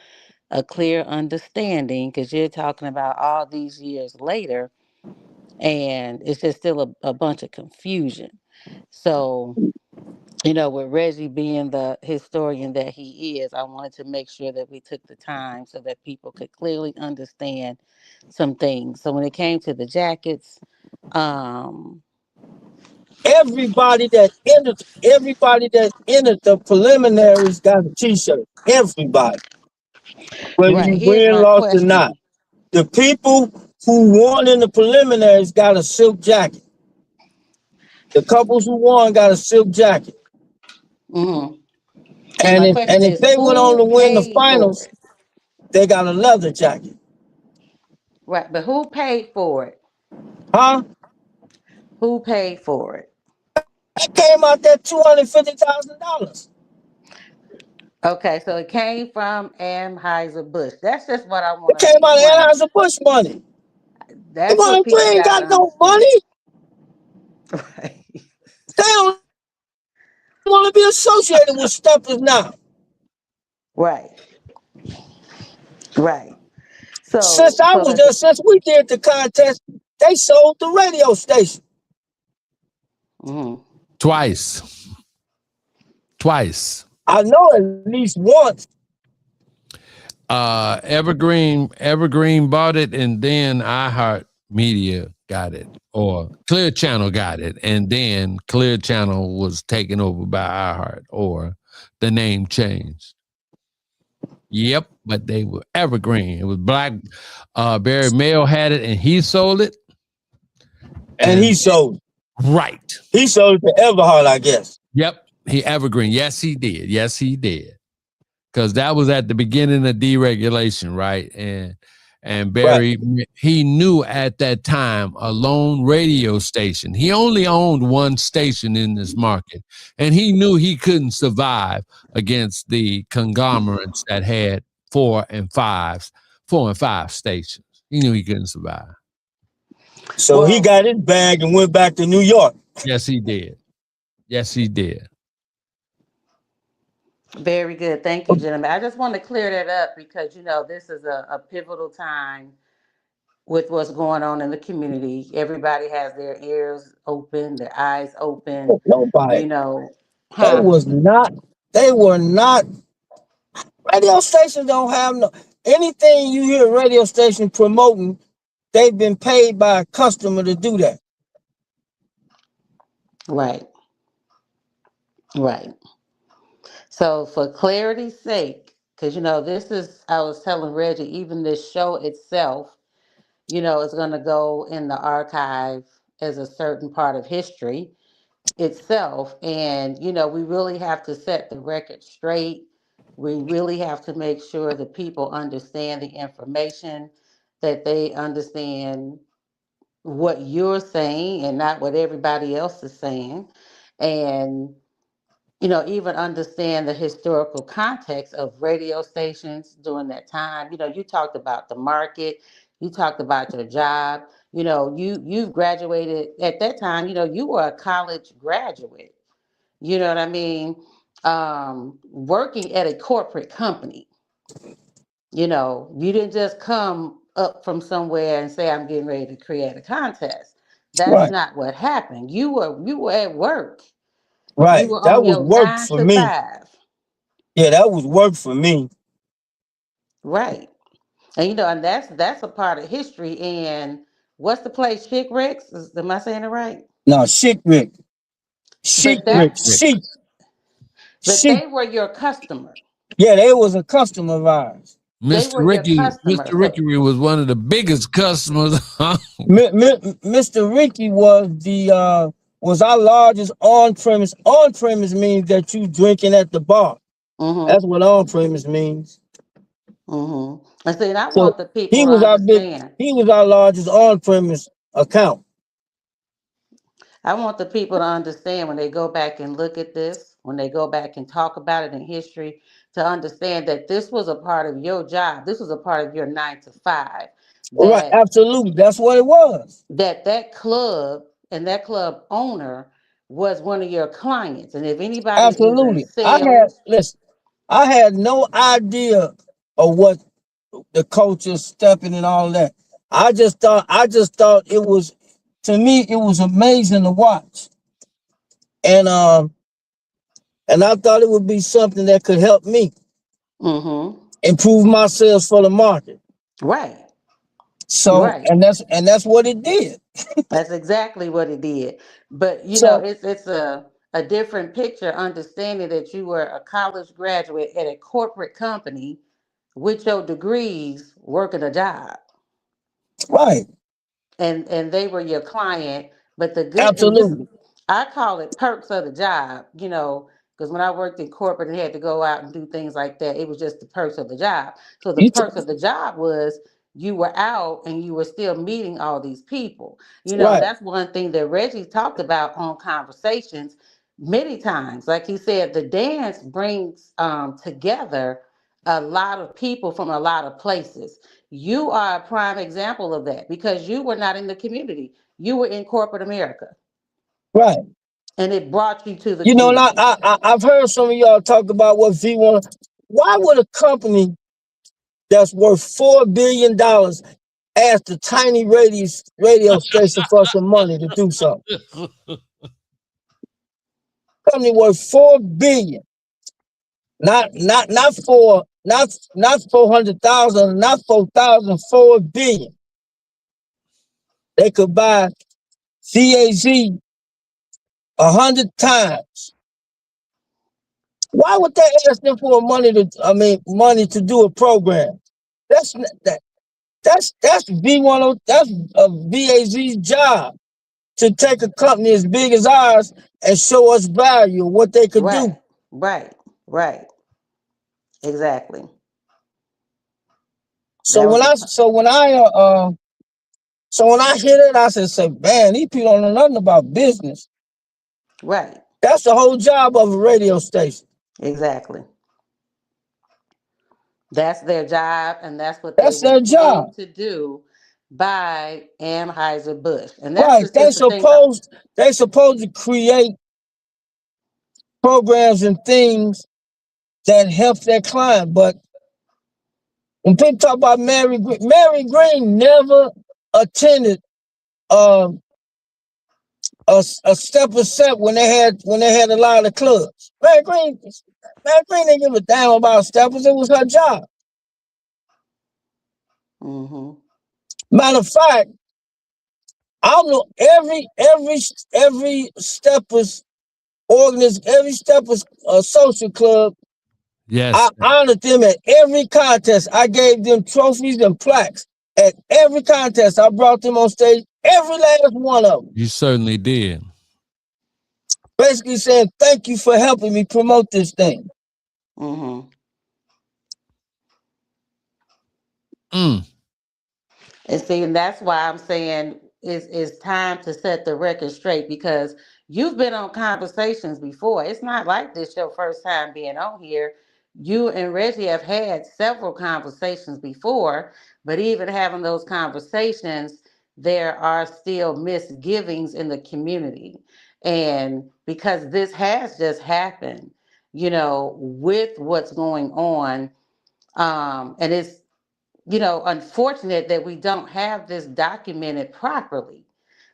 a clear understanding, because you're talking about all these years later and it's just still a bunch of confusion. So with Reggie being the historian that he is, I wanted to make sure that we took the time so that people could clearly understand some things. So when it came to the jackets, Everybody that entered the preliminaries got a t-shirt. Everybody. Whether right, you here's win, my lost, or not. question. The people who won in the preliminaries got a silk jacket. The couples who won got a silk jacket. Mm-hmm. And And my if question is, they went on who to win the paid for finals, it? they got a leather jacket. Right, but who paid for it? Huh? Who paid for it? That came out that $250,000. Okay, so it came from Anheuser-Busch. That's just what I It want to came out explain. of Anheuser-Busch money. That's what We people ain't got to got no understand. money. Right. They don't want to be associated with steppers now. Right. Right. Since I So was as there, since we did the contest, they sold the radio station. mhm. Twice. Twice. I know at least once. Evergreen bought it, and then iHeart Media got it, or Clear Channel got it, and then Clear Channel was taken over by iHeart, or the name changed. Yep, but they were Evergreen. It was Black. Barry Mail had it, and he sold it. And he sold it. Right. He sold it to Everhart, I guess. Yep, he Evergreen. Yes, he did. Yes, he did. Because that was at the beginning of deregulation, right? And Barry, he knew at that time a lone radio station. He only owned one station in this market, and he knew he couldn't survive against the conglomerates that had four and five stations. He knew he couldn't survive. So he got his bag and went back to New York. Yes, he did. Yes, he did. Very good. Thank you, gentlemen. I just want to clear that up because, this is a pivotal time with what's going on in the community. Everybody has their ears open, their eyes open, Nobody. They Huh? were not. Radio stations don't have no anything you hear a radio station promoting. They've been paid by a customer to do that. Right. Right. So for clarity's sake, because I was telling Reggie, even this show itself, is going to go in the archive as a certain part of history itself. And, we really have to set the record straight. We really have to make sure that people understand the information, that they understand what you're saying and not what everybody else is saying. And even understand the historical context of radio stations during that time. You talked about the market, you talked about your job. You've graduated at that time. You were a college graduate. You know what I mean? Working at a corporate company. You didn't just come up from somewhere and say, "I'm getting ready to create a contest." That's Right. not what happened. You were at work. You Right. were That on was your work nine for to me. five. Yeah, that was work for me. Right. And that's a part of history. And what's the place? Chick Rick's? Am I saying it right? No, Chick Rick. Chick But Rick. that but Chic. they were your customer. Yeah, they was a customer of ours. They Mr. were your Ricky, customer. Mr. Ricky was one of the biggest customers. Mr. Ricky was our largest on premise. On premise means that you drinking at the bar. That's what on premise means. And see, and I So want the people to understand. he was our largest on premise account. I want the people to understand when they go back and look at this, when they go back and talk about it in history, to understand that this was a part of your job. This was a part of your 9 to 5. Right, That absolutely. That's what it was. that club and that club owner was one of your clients. And if anybody is in Absolutely. sales, I had no idea of what the culture stepping and all that. I just thought it was, to me, it was amazing to watch. And I thought it would be something that could help me improve my sales for the market. right, So right. and that's what it did. That's exactly what it did. But So it's a different picture understanding that you were a college graduate at a corporate company with your degrees working a job. right, And they were your client. But the good and this absolutely. I call it perks of the job, because when I worked in corporate and had to go out and do things like that, it was just the perks of the job. So the You t- perks of the job was you were out and you were still meeting all these people. right, That's one thing that Reggie talked about on conversations many times. Like he said, the dance brings together a lot of people from a lot of places. You are a prime example of that because you were not in the community. You were in corporate America, right. and it brought you to the And community. I've heard some of y'all talk about what V1. Why would a company that's worth $4 billion asked the tiny radio station for some money to do something. Company worth $4 billion, not 400,000, not 4,000, $4 billion. They could buy CAZ 100 times. Why would they ask them for money to do a program? That's V10. That's a VAZ's job, to take a company as big as ours and show us value of what they could do. Right. Exactly. So when I hear that, I say, man, these people don't know nothing about business. Right. That's the whole job of a radio station. Exactly. That's their job, and that's what That's they were their job. paid to do by Anheuser-Busch. And that's Right. just interesting. They supposed to create programs and things that help their client. But when people talk about Mary Green never attended a step of set when they had a lot of clubs. Mary Green didn't give a damn about steppers. It was her job. Mm-hmm. Matter of fact, I don't know every steppers every steppers social club. Yes. I honored them at every contest. I gave them trophies and plaques at every contest. I brought them on stage, every last one of them. You certainly did. Basically saying, thank you for helping me promote this thing. Mm-hmm. And see, and that's why I'm saying it's time to set the record straight, because you've been on conversations before. It's not like this your first time being on here. You and Reggie have had several conversations before, but even having those conversations, there are still misgivings in the community. And because this has just happened, with what's going on, and it's unfortunate that we don't have this documented properly.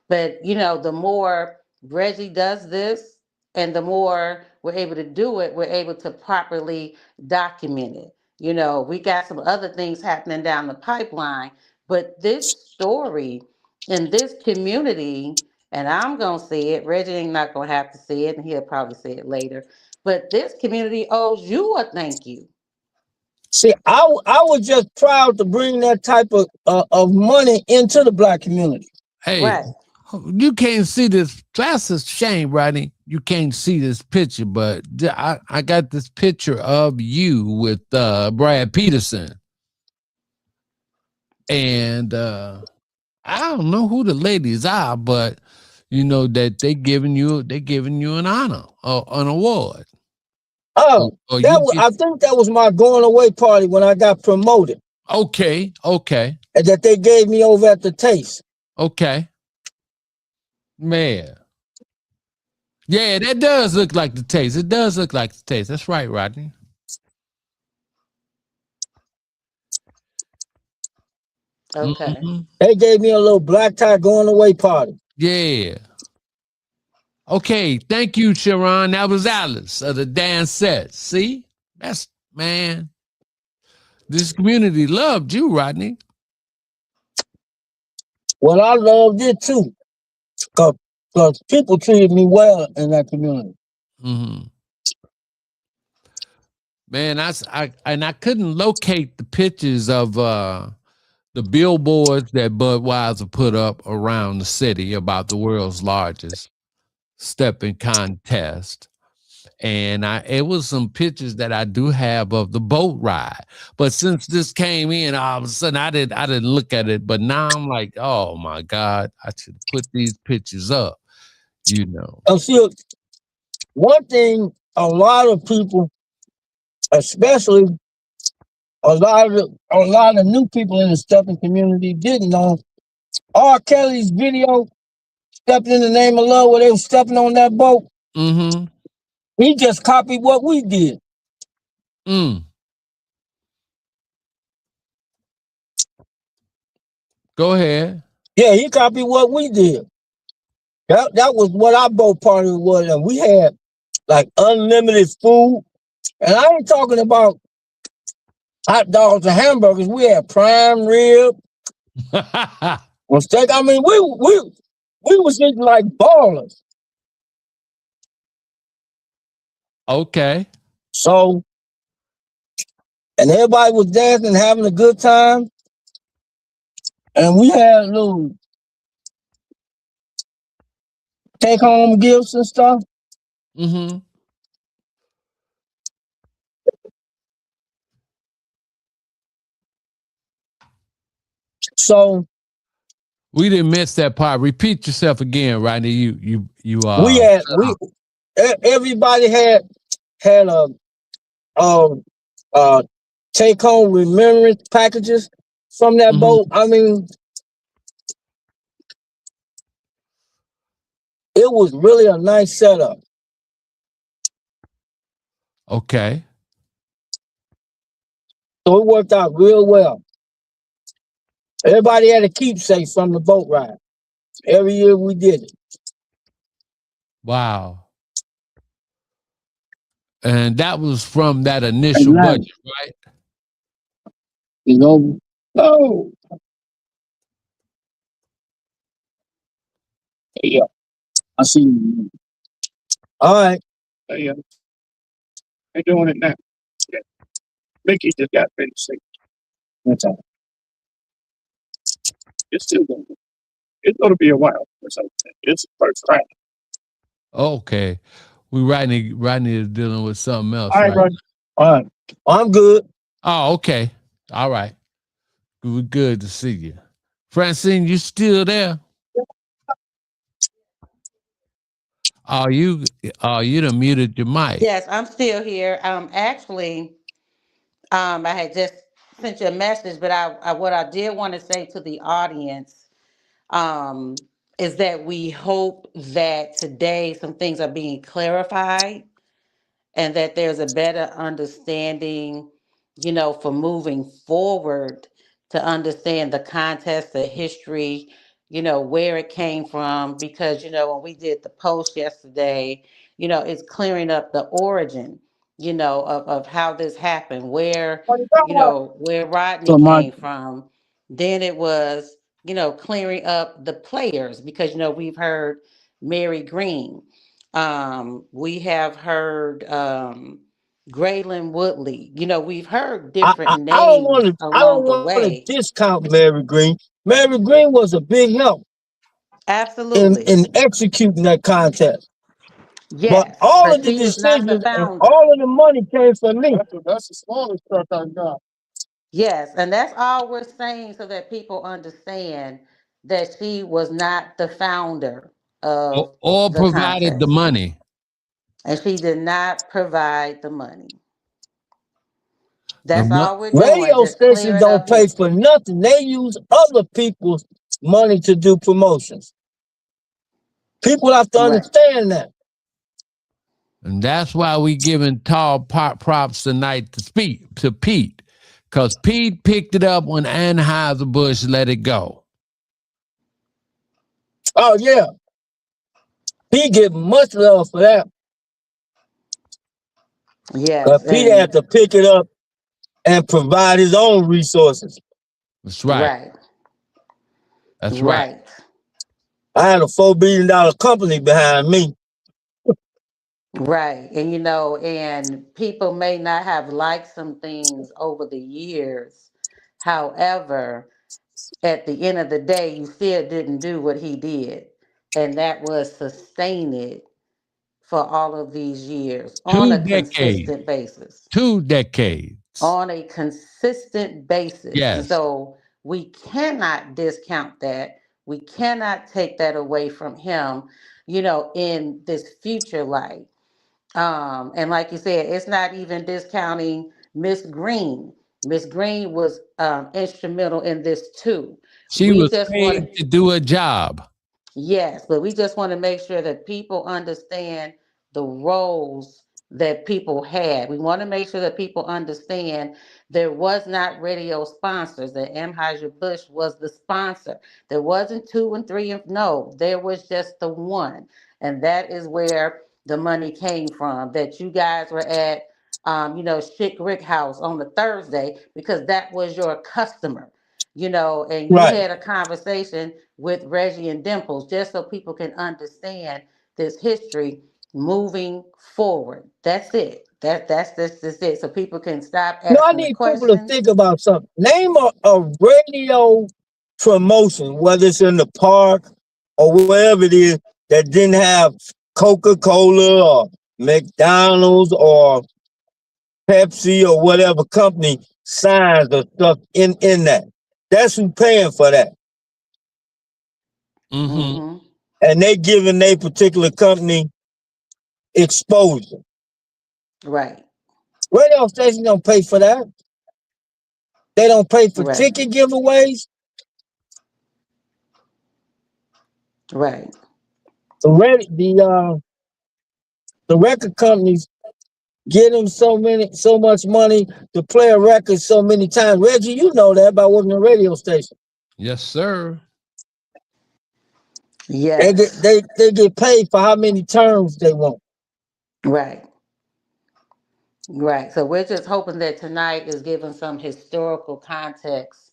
But, the more Reggie does this and the more we're able to do it, we're able to properly document it. We got some other things happening down the pipeline, but this story in this community, and I'm going to say it, Reggie ain't not going to have to say it, and he'll probably say it later, but this community owes you a thank you. See, I was just proud to bring that type of money into the Black community. Hey, right. You can't see this. That's a shame, Rodney. You can't see this picture, but I got this picture of you with Brad Peterson. And I don't know who the ladies are, but that they giving you an honor or an award. Oh, I think that was my going away party when I got promoted. Okay. And that they gave me over at the Taste. Okay. Man. Yeah, that does look like the Taste. It does look like the Taste. That's right, Rodney. Okay. Mm-hmm. They gave me a little black tie going away party. Yeah. Okay, thank you, Sharon. That was Alice of the Dance Set. See? That's, man. This community loved you, Rodney. Well, I loved it too. Because people treated me well in that community. Mm-hmm. Man, I couldn't locate the pictures of the billboards that Budweiser put up around the city about the world's largest stepping contest. And it was some pictures that I do have of the boat ride. But since this came in, all of a sudden I didn't look at it. But now I'm like, oh my God, I should put these pictures up, See, one thing a lot of people, especially a lot of new people in the stepping community, didn't know. R. Kelly's video, Stepping in the Name of Love, where they were stepping on that boat. Mm-hmm. He just copied what we did. Go ahead. Yeah, he copied what we did. That was what our boat party was, and we had like unlimited food. And I ain't talking about hot dogs and hamburgers. We had prime rib, steak. I mean, we was eating like ballers. Okay. So, and everybody was dancing, having a good time, and we had little take home gifts and stuff. Mm-hmm. So We didn't miss that part. Repeat yourself again, Rodney. we everybody had a take home remembrance packages from that boat. I mean, it was really a nice setup. Okay. So it worked out real well. Everybody had a keepsake from the boat ride. Every year we did it. Wow. And that was from that initial budget, right? You know, oh, yeah, I see you. All right. Yeah, they're doing it now. Yeah. Mickey just got finished singing. That's all. It's still going. It's going to be a while or something. It's the first time. Okay. Rodney is dealing with something else, All right, right? All right. I'm good. Oh, okay. All right. Good to see you. Francine, you still there? Oh, you done muted your mic. Yes, I'm still here. Actually, I had just sent you a message, but what I did want to say to the audience um, is that we hope that today some things are being clarified and that there's a better understanding, for moving forward to understand the context, the history, where it came from. Because, when we did the post yesterday, it's clearing up the origin, of how this happened, where Rodney So my came from. Then it was, clearing up the players because, we've heard Mary Green. We have heard Graylin Woodley. We've heard different names I don't along the want to way. discount Mary Green. Mary Green was a big help Absolutely. in executing that contest. But Yes, all but of the she was not the decisions and founder. all of the money came from me. That's the smallest truck I got. Yes, and that's all we're saying so that people understand that she was not the founder of Or the provided the contest. money. And she did not provide the money. The That's mo- all we're doing, Radio just stations clearing don't up pay for history. nothing. They use other people's money to do promotions. People have to Right. understand that. And that's why we giving tall props tonight to Pete. Because Pete picked it up when Anheuser-Busch let it go. Oh, yeah. He get much love for that. Yes, Because Pete had and to pick it up and provide his own resources. That's right. right. That's right. Right. I had a $4 billion company behind me. Right. And and people may not have liked some things over the years. However, at the end of the day, you still didn't do what he did. And that was sustain it for all of these years on 2 a decades. consistent basis. 2 decades. On a consistent basis. And Yes. so we cannot discount that. We cannot take that away from him, in this future life. And like you said, it's not even discounting Miss Green. Miss Green was instrumental in this too. She We was just want paid to, to do a job. yes, but we just want to make sure that people understand the roles that people had. We want to make sure that people understand there was not radio sponsors, that Anheuser-Busch was the sponsor. There wasn't two and three, and no, there was just the one. And that is where the money came from, that you guys were at, Chick Rick House on the Thursday because that was your customer, and you Right. had a conversation with Reggie and Dimples just so people can understand this history moving forward. That's it. That's it. So people can stop No, I asking the need people to questions. think about something. Name a radio promotion, whether it's in the park or wherever it is, that didn't have Coca-Cola or McDonald's or Pepsi or whatever company signs or stuff in that. That's who paying for that. Mm-hmm. Mm-hmm. And they giving their particular company exposure. Right. Radio stations don't pay for that. They don't pay for Right. ticket giveaways. Right. The record companies give them so much money to play a record so many times. Reggie, you know that by working a radio station. Yes, sir. Yes. They get paid for how many terms they want. Right. Right. So we're just hoping that tonight is giving some historical context,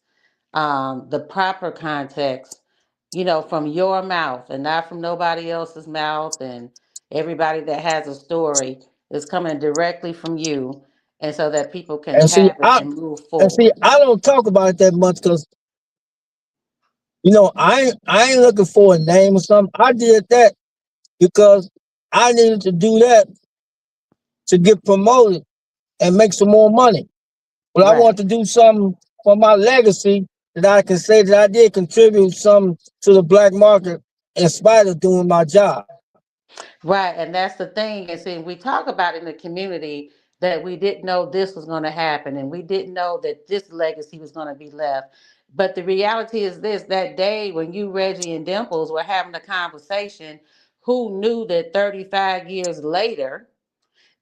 the proper context, from your mouth and not from nobody else's mouth. And everybody that has a story is coming directly from you. And so that people can And see, have it and move I forward. don't talk about it that much because I ain't looking for a name or something. I did that because I needed to do that to get promoted and make some more money. But I want Right. to do something for my legacy that I can say that I did contribute something to the black market in spite of doing my job. Right, and that's the thing. And see, we talk about in the community that we didn't know this was going to happen, and we didn't know that this legacy was going to be left. But the reality is this: that day when you, Reggie, and Dimples were having a conversation, who knew that 35 years later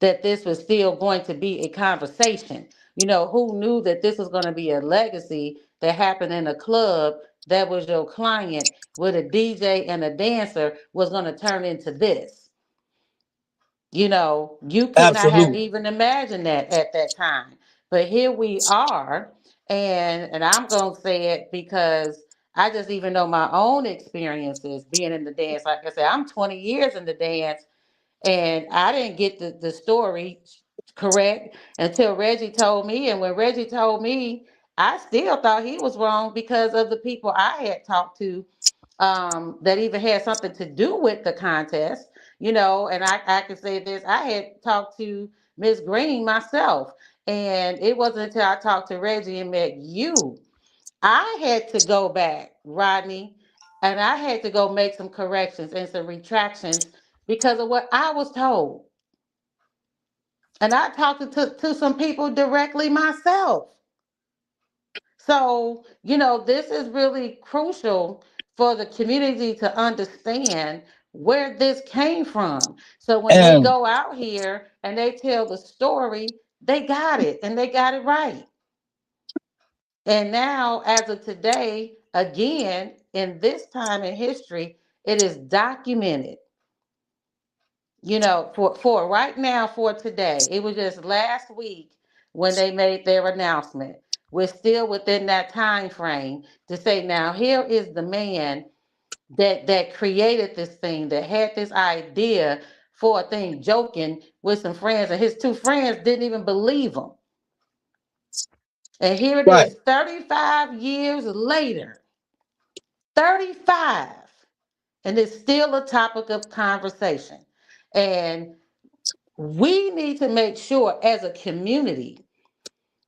that this was still going to be a conversation? Who knew that this was going to be a legacy that happened in a club that was your client with a DJ and a dancer was going to turn into this? You could not have Absolutely. even imagined that at that time. But here we are, and I'm gonna say it because I just even know my own experiences being in the dance. Like I said, I'm 20 years in the dance, and I didn't get the story correct until Reggie told me. And when Reggie told me, I still thought he was wrong because of the people I had talked to, that even had something to do with the contest, and I can say this: I had talked to Miss Green myself, and it wasn't until I talked to Reggie and met you, I had to go back, Rodney, and I had to go make some corrections and some retractions because of what I was told. And I talked to some people directly myself. So, this is really crucial for the community to understand where this came from. So when they And go out here and they tell the story, they got it and they got it right. And now, as of today, again, in this time in history, it is documented. For right now, for today, it was just last week when they made their announcement. We're still within that time frame to say, now here is the man that created this thing, that had this idea for a thing, joking with some friends, and his two friends didn't even believe him. And here it right. is, 35 years later. 35, and it's still a topic of conversation. And we need to make sure as a community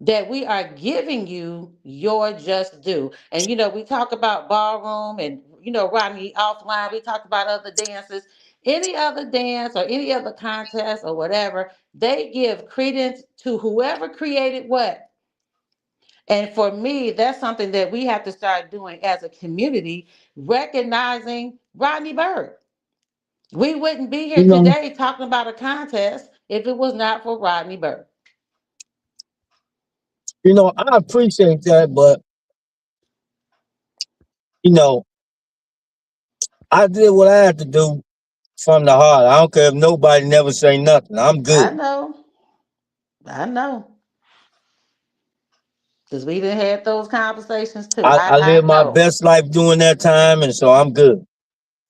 that we are giving you your just due. And we talk about ballroom, and Rodney, offline, we talk about other dances. Any other dance or any other contest or whatever, they give credence to whoever created what. And for me, that's something that we have to start doing as a community, recognizing Rodney Burke. We wouldn't be here You know, today talking about a contest if it was not for Rodney Burke. You know, I appreciate that, but you know, I did what I had to do from the heart. I don't care if nobody never say nothing. I'm I good. know. I know. Because we done had those conversations too. I I lived my know. best life during that time, and so I'm good.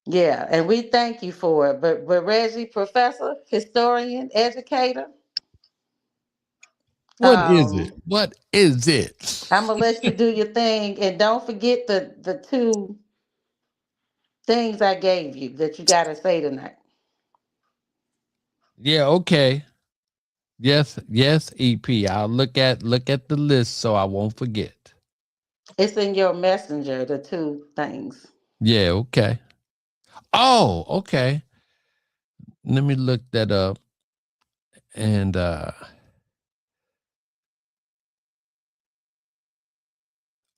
Yeah, and we thank you for it. But Reggie, professor, historian, educator, What is it? um, What is it? I'm gonna let you do your thing, and don't forget the two things I gave you that you gotta say tonight. Yeah, okay. Yes, yes, EP. I'll look at the list so I won't forget. It's in your messenger, the two things. Yeah, okay. Oh, okay. Let me look that up. And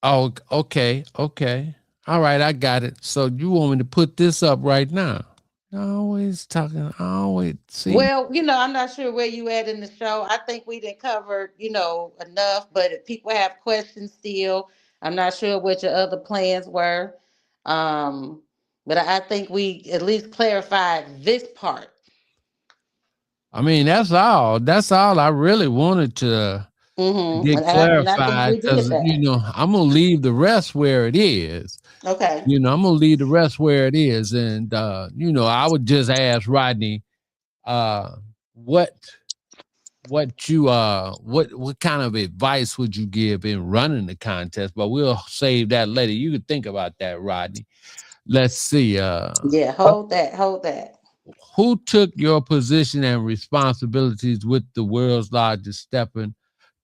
oh, okay, okay. All right, I got it. So you want me to put this up right now? Always talking, always see. Well, I'm not sure where you at in the show. I think we didn't cover, enough. But if people have questions still, I'm not sure what your other plans were. Um, but I think we at least clarified this part. I mean, that's all I really wanted to Mm-hmm. get And I think clarified we did because that. I'm gonna leave the rest where it is. Okay. I'm gonna leave the rest where it is, and I would just ask Rodney, uh, what what kind of advice would you give in running the contest? But we'll save that later. You can think about that, Rodney. Let's see. Yeah, hold that, hold that. Who took your position and responsibilities with the world's largest stepping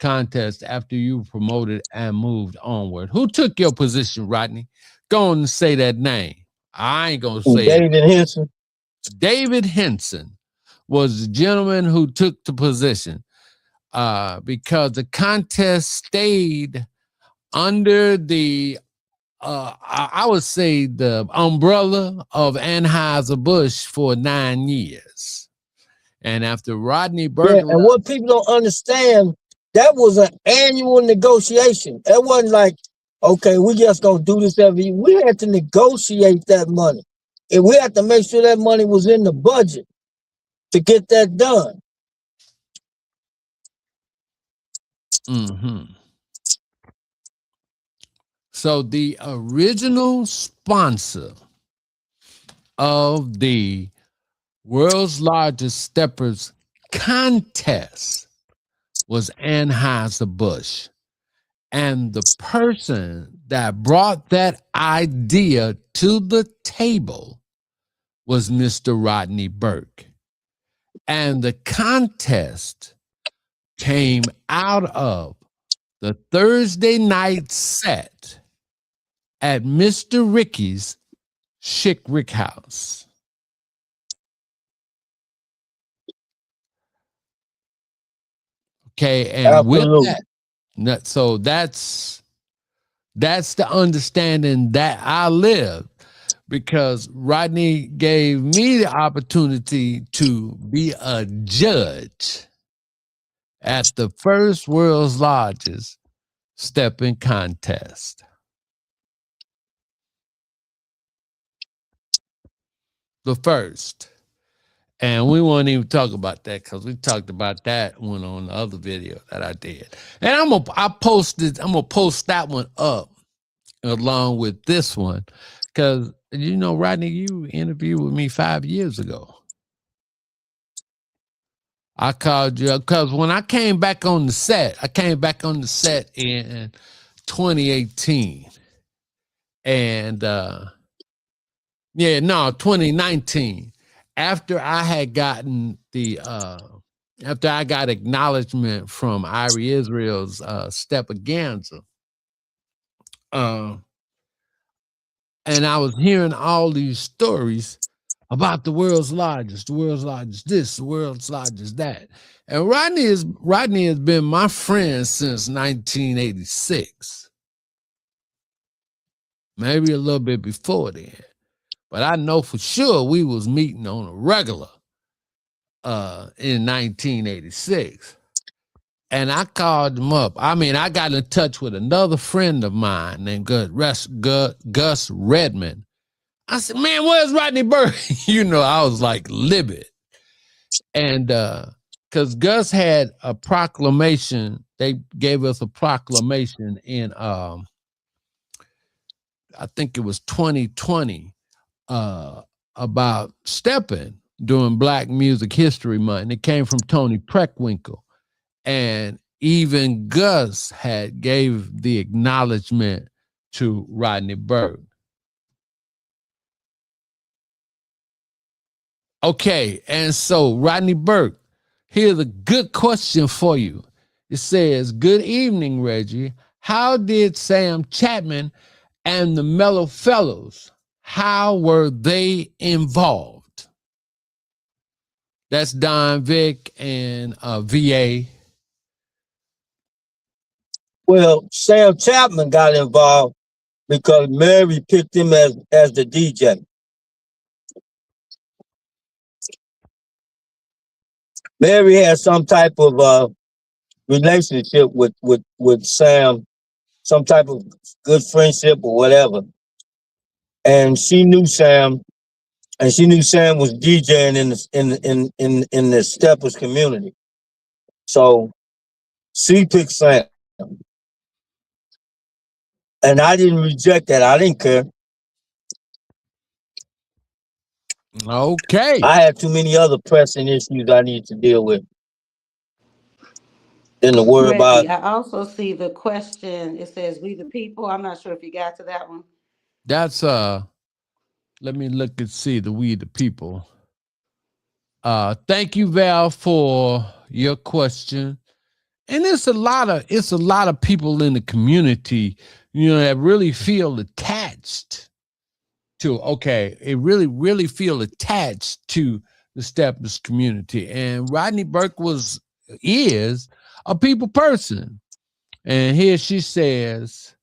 contest after you were promoted and moved onward? Who took your position, Rodney? Go on and say that name. I ain't gonna say it. David Henson. David Henson was the gentleman who took the position because the contest stayed under the I would say the umbrella of Anheuser-Busch for 9 years. And after Rodney Burke Yeah, and left, what people don't understand, that was an annual negotiation. That wasn't like, okay, we just gonna do this every year. We had to negotiate that money. And we had to make sure that money was in the budget to get that done. mm-hmm. So the original sponsor of the world's largest steppers contest was Anheuser-Busch. And the person that brought that idea to the table was Mr. Rodney Burke. And the contest came out of the Thursday night set at Mr. Ricky's Chick Rick House. Okay, and with Absolutely. that, so that's the understanding that I live because Rodney gave me the opportunity to be a judge at the first world's largest stepping contest. The first. And we won't even talk about that because we talked about that one on the other video that I did. And I'm gonna post that one up along with this one. Cause Rodney, you interviewed with me 5 years ago. I called you because when I came back on the set, in 2018. And 2019. After I had gotten after I got acknowledgement from Irie Israel's Stepaganza, and I was hearing all these stories about the world's largest this, the world's largest that. And Rodney has been my friend since 1986. Maybe a little bit before then. But I know for sure we was meeting on a regular in 1986. And I called him up. I mean, I got in touch with another friend of mine named Gus Redmond. I said, man, where's Rodney Burke? I was like livid. And because Gus had a proclamation, they gave us a proclamation in I think it was 2020 about stepping during Black Music History Month. And it came from Tony Preckwinkle. And even Gus had gave the acknowledgement to Rodney Burke. Okay, and so Rodney Burke, here's a good question for you. It says, good evening, Reggie. How did Sam Chapman and the Mellow Fellows, how were they involved? That's Don Vick and VA. Well, Sam Chapman got involved because Mary picked him as the DJ. Mary had some type of relationship with Sam, some type of good friendship or whatever. And she knew Sam, and she knew Sam was DJing in the Steppers community. So she picked Sam. And I didn't reject that. I didn't care. Okay. I had too many other pressing issues I need to deal with than to worry Reggie, about. I also see the question. It says, "We the people." I'm not sure if you got to that one. That's let me look and see the We the People. Thank you, Val, for your question. And it's a lot of people in the community, that really feel attached to, it really feel attached to the Steppers community. And Rodney Burke is a people person. And here she says,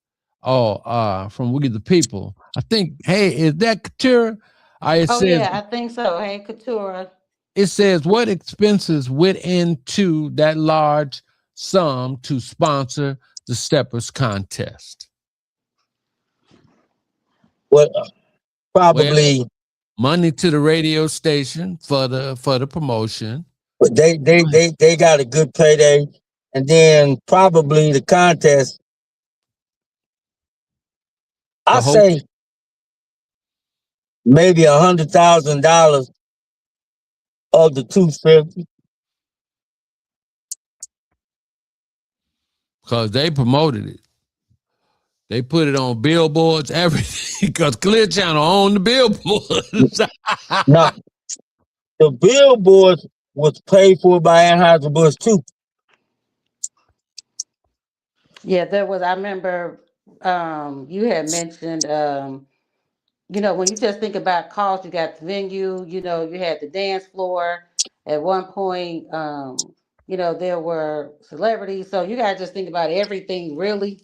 from We the People. I think, hey, is that Couture? Yeah, I think so. Hey, Couture. It says, what expenses went into that large sum to sponsor the Steppers contest? Well, probably money to the radio station for the promotion. But they got a good payday, and then probably the contest. I say maybe $100,000 of the 250. Because they promoted it. They put it on billboards, everything, because Clear Channel owned the billboards. No, the billboards was paid for by Anheuser-Busch too. Yeah, there was. I remember you had mentioned, when you just think about cost, you got the venue, you had the dance floor. At one point, there were celebrities. So you got to just think about everything really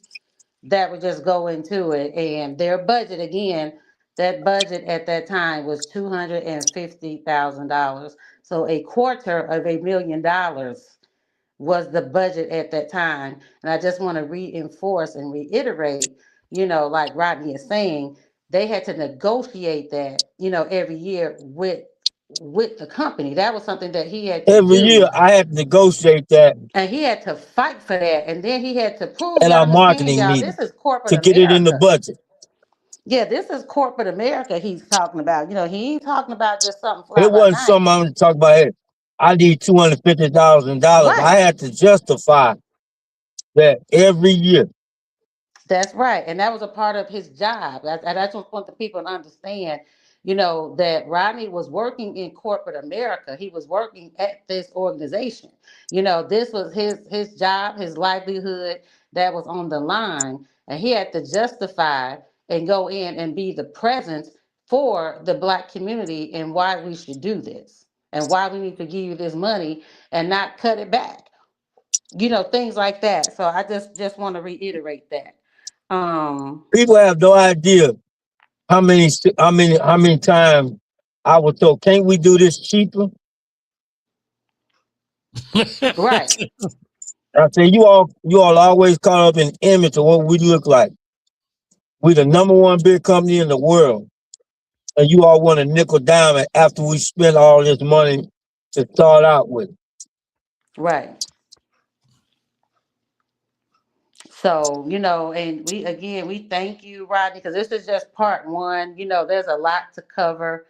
that would just go into it. And their budget, again, that budget at that time was $250,000. So $250,000 was the budget at that time. And I just want to reinforce and reiterate, like Rodney is saying, they had to negotiate that, every year with the company. That was something that he had to Every do. year I had to negotiate that. And he had to fight for that. And then he had to prove, at y'all our understand, marketing y'all, meeting this is corporate to get America. it in the budget. Yeah, this is corporate America he's talking about. He ain't talking about just something fly It by wasn't night. something I'm to talk about. Hey, I need $250,000. I had to justify that every year. That's right. And that was a part of his job. That's what I want the people to understand, that Rodney was working in corporate America. He was working at this organization. This was his job, his livelihood that was on the line. And he had to justify and go in and be the presence for the Black community and why we should do this and why we need to give you this money and not cut it back. Things like that. So I just want to reiterate that. People have no idea how many times I was told, can't we do this cheaper? Right. I say you all always caught up in the image of what we look like. We the number one big company in the world, and you all want a nickel dime after we spend all this money to start out with. Right. So, and we thank you, Rodney, because this is just part one. There's a lot to cover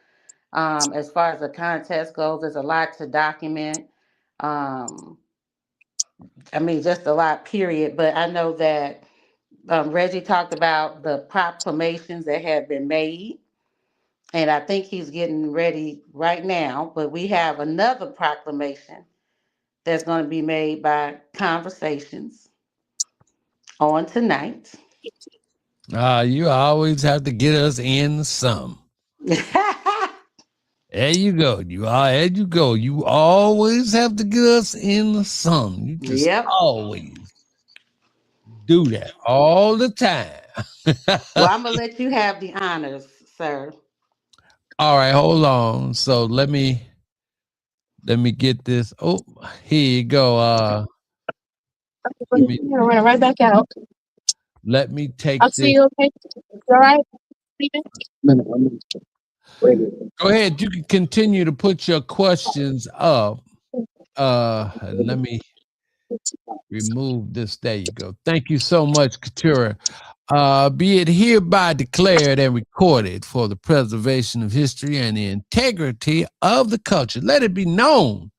as far as the contest goes. There's a lot to document. Um, just a lot, period. But I know that Reggie talked about the proclamations that have been made. And I think he's getting ready right now. But we have another proclamation that's going to be made by Conversations on tonight. You always have to get us in some. There you go. There you go. You always have to get us in some. You just Yep. always do that all the time. Well, I'm going to let you have the honors, sir. All right, hold on. So let me get this. Oh, here you go. Run right back out. Let me take I'll this. see you, okay? All right? Go ahead. You can continue to put your questions up. Let me remove this. There you go. Thank you so much, Katura. Be it hereby declared and recorded for the preservation of history and the integrity of the culture. Let it be known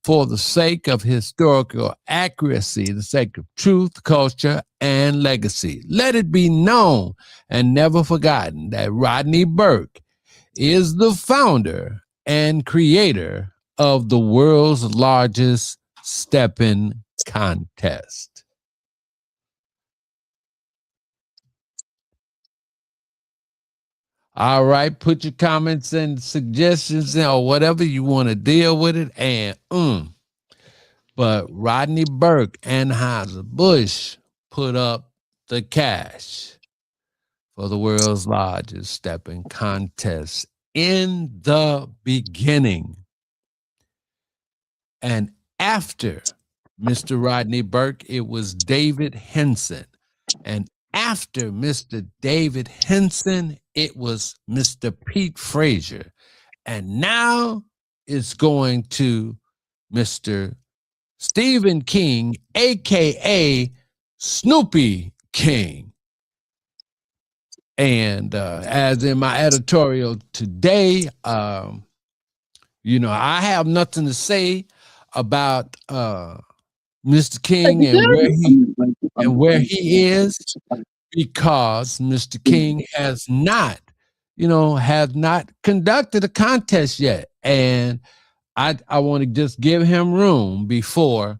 for the sake of historical accuracy, the sake of truth, culture, and legacy. Let it be known and never forgotten that Rodney Burke is the founder and creator of the world's largest stepping contest. All right, put your comments and suggestions in, or whatever you want to deal with it. And but Rodney Burke and Anheuser-Busch put up the cash for the world's largest stepping contest in the beginning. And after Mr. Rodney Burke, it was David Henson. And after Mr. David Henson, it was Mr. Pete Frazier. And now it's going to Mr. Stephen King, a.k.a. Snoopy King. And as in my editorial today, I have nothing to say about Mr. King and where he is, because Mr. King has not conducted a contest yet. And I want to just give him room before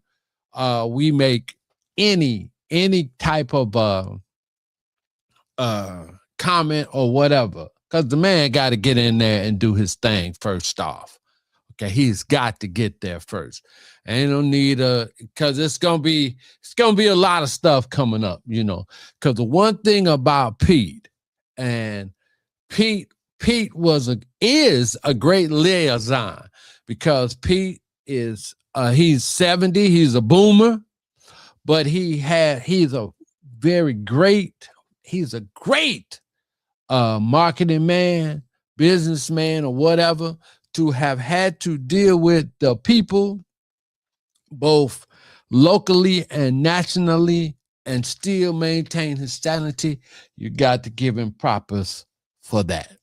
we make any type of comment or whatever, because the man got to get in there and do his thing first off. Okay, he's got to get there first. And no need because it's gonna be a lot of stuff coming up, because the one thing about Pete, and Pete is a great liaison, because Pete is he's 70, he's a boomer, but he's a great marketing man, businessman, or whatever, to have had to deal with the people both locally and nationally and still maintain his sanity. You got to give him propers for that.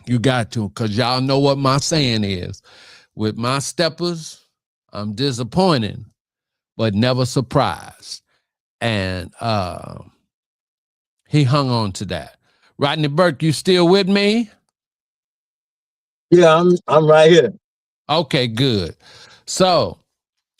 You got to, because y'all know what my saying is. With my steppers, I'm disappointed, but never surprised. And he hung on to that. Rodney Burke, you still with me? Yeah, I'm right here. Okay, good. So,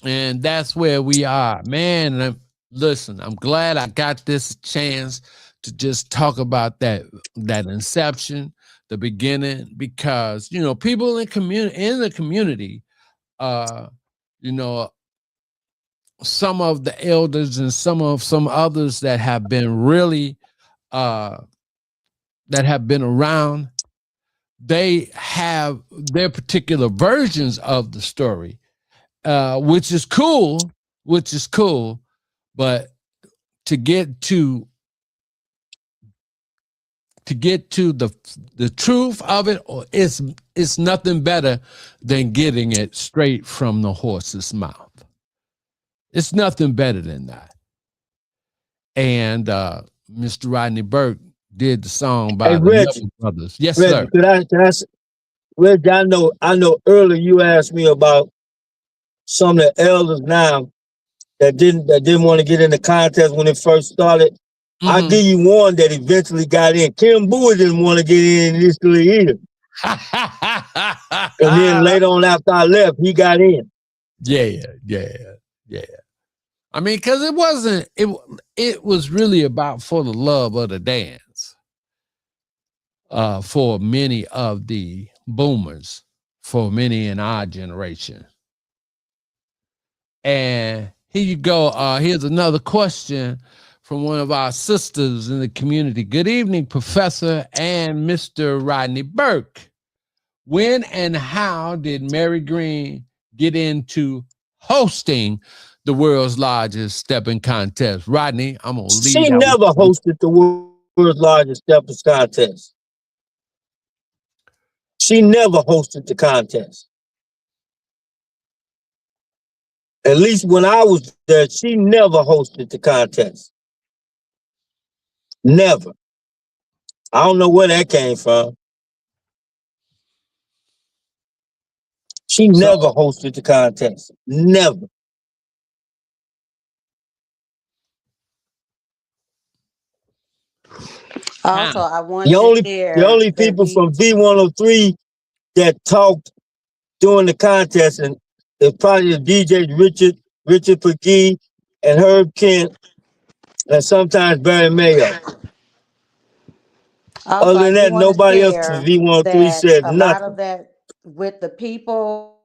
and that's where we are, man. Listen, I'm glad I got this chance to just talk about that inception, the beginning, because people in the community, some of the elders and some others that have been really that have been around, they have their particular versions of the story. which is cool, which is cool, but to get to the truth of it, or it's nothing better than getting it straight from the horse's mouth. It's nothing better than that. And Mr. Rodney Burke did the song Hey, by the Reggie, Neville Brothers. Yes, Reggie, sir. Reggie, I know earlier you asked me about some of the elders now that didn't want to get in the contest when it first started. I Mm-hmm. give you one that eventually got in. Kim Bowie didn't want to get in initially either. And then later on after I left, he got in. Yeah. I mean, because it was really about for the love of the dance for many of the boomers, for many in our generation. And here you go. Here's another question from one of our sisters in the community. Good evening, Professor and Mr. Rodney Burke. When and how did Mary Green get into hosting the world's largest stepping contest? Rodney, I'm going to leave She that with never you. hosted the world's largest steppers contest. She never hosted the contest. At least when I was there, she never hosted the contest. Never. I don't know where that came from. She never So, hosted the contest. Never. huh? Also, I The want to only the share only that people we from V103 that talked during the contest and it's probably the DJs Richard McGee and Herb Kent and sometimes Barry Mayo. also Other I than do that, want to nobody else from share V103 that said a lot of nothing. that with the people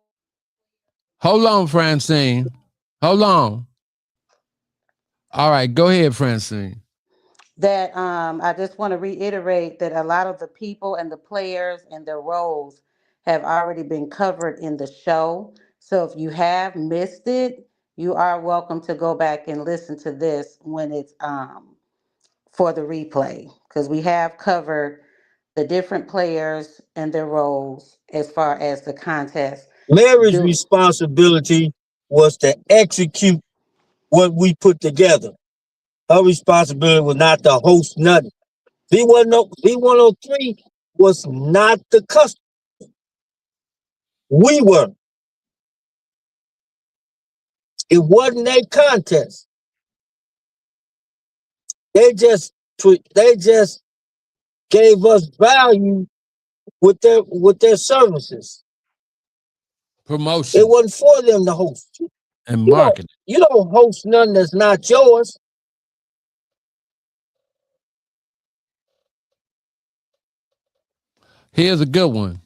Hold on, Francine. Hold on. All right, go ahead, Francine. that I just want to reiterate that a lot of the people and the players and their roles have already been covered in the show. So if you have missed it, you are welcome to go back and listen to this when it's for the replay because we have covered the different players and their roles as far as the contest. Mary's Do responsibility was to execute what we put together. Her responsibility was not to host nothing. V103 was not the customer. We were. It wasn't a contest. They just gave us value with their services. It Promotion wasn't for them to host. and You don't marketing. you don't host nothing that's not yours. Here's a good one.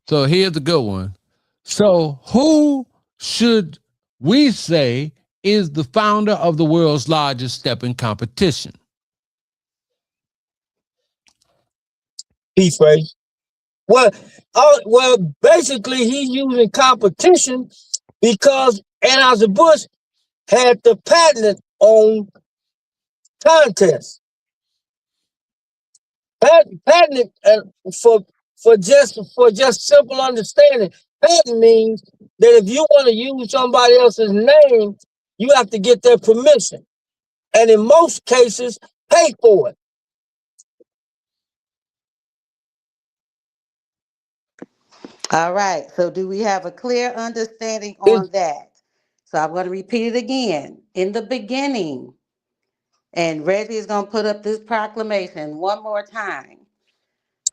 So here's a good one. So who should we say is the founder of the world's largest stepping competition? P-phrase. Well, basically he's using competition because Anheuser-Busch had the patent on contests. Patent for for just simple understanding. Patent means that if you want to use somebody else's name, you have to get their permission, and in most cases, pay for it. all right. So do we have a clear understanding It's on that? So I'm going to repeat it again. In the beginning, and Reggie is going to put up this proclamation one more time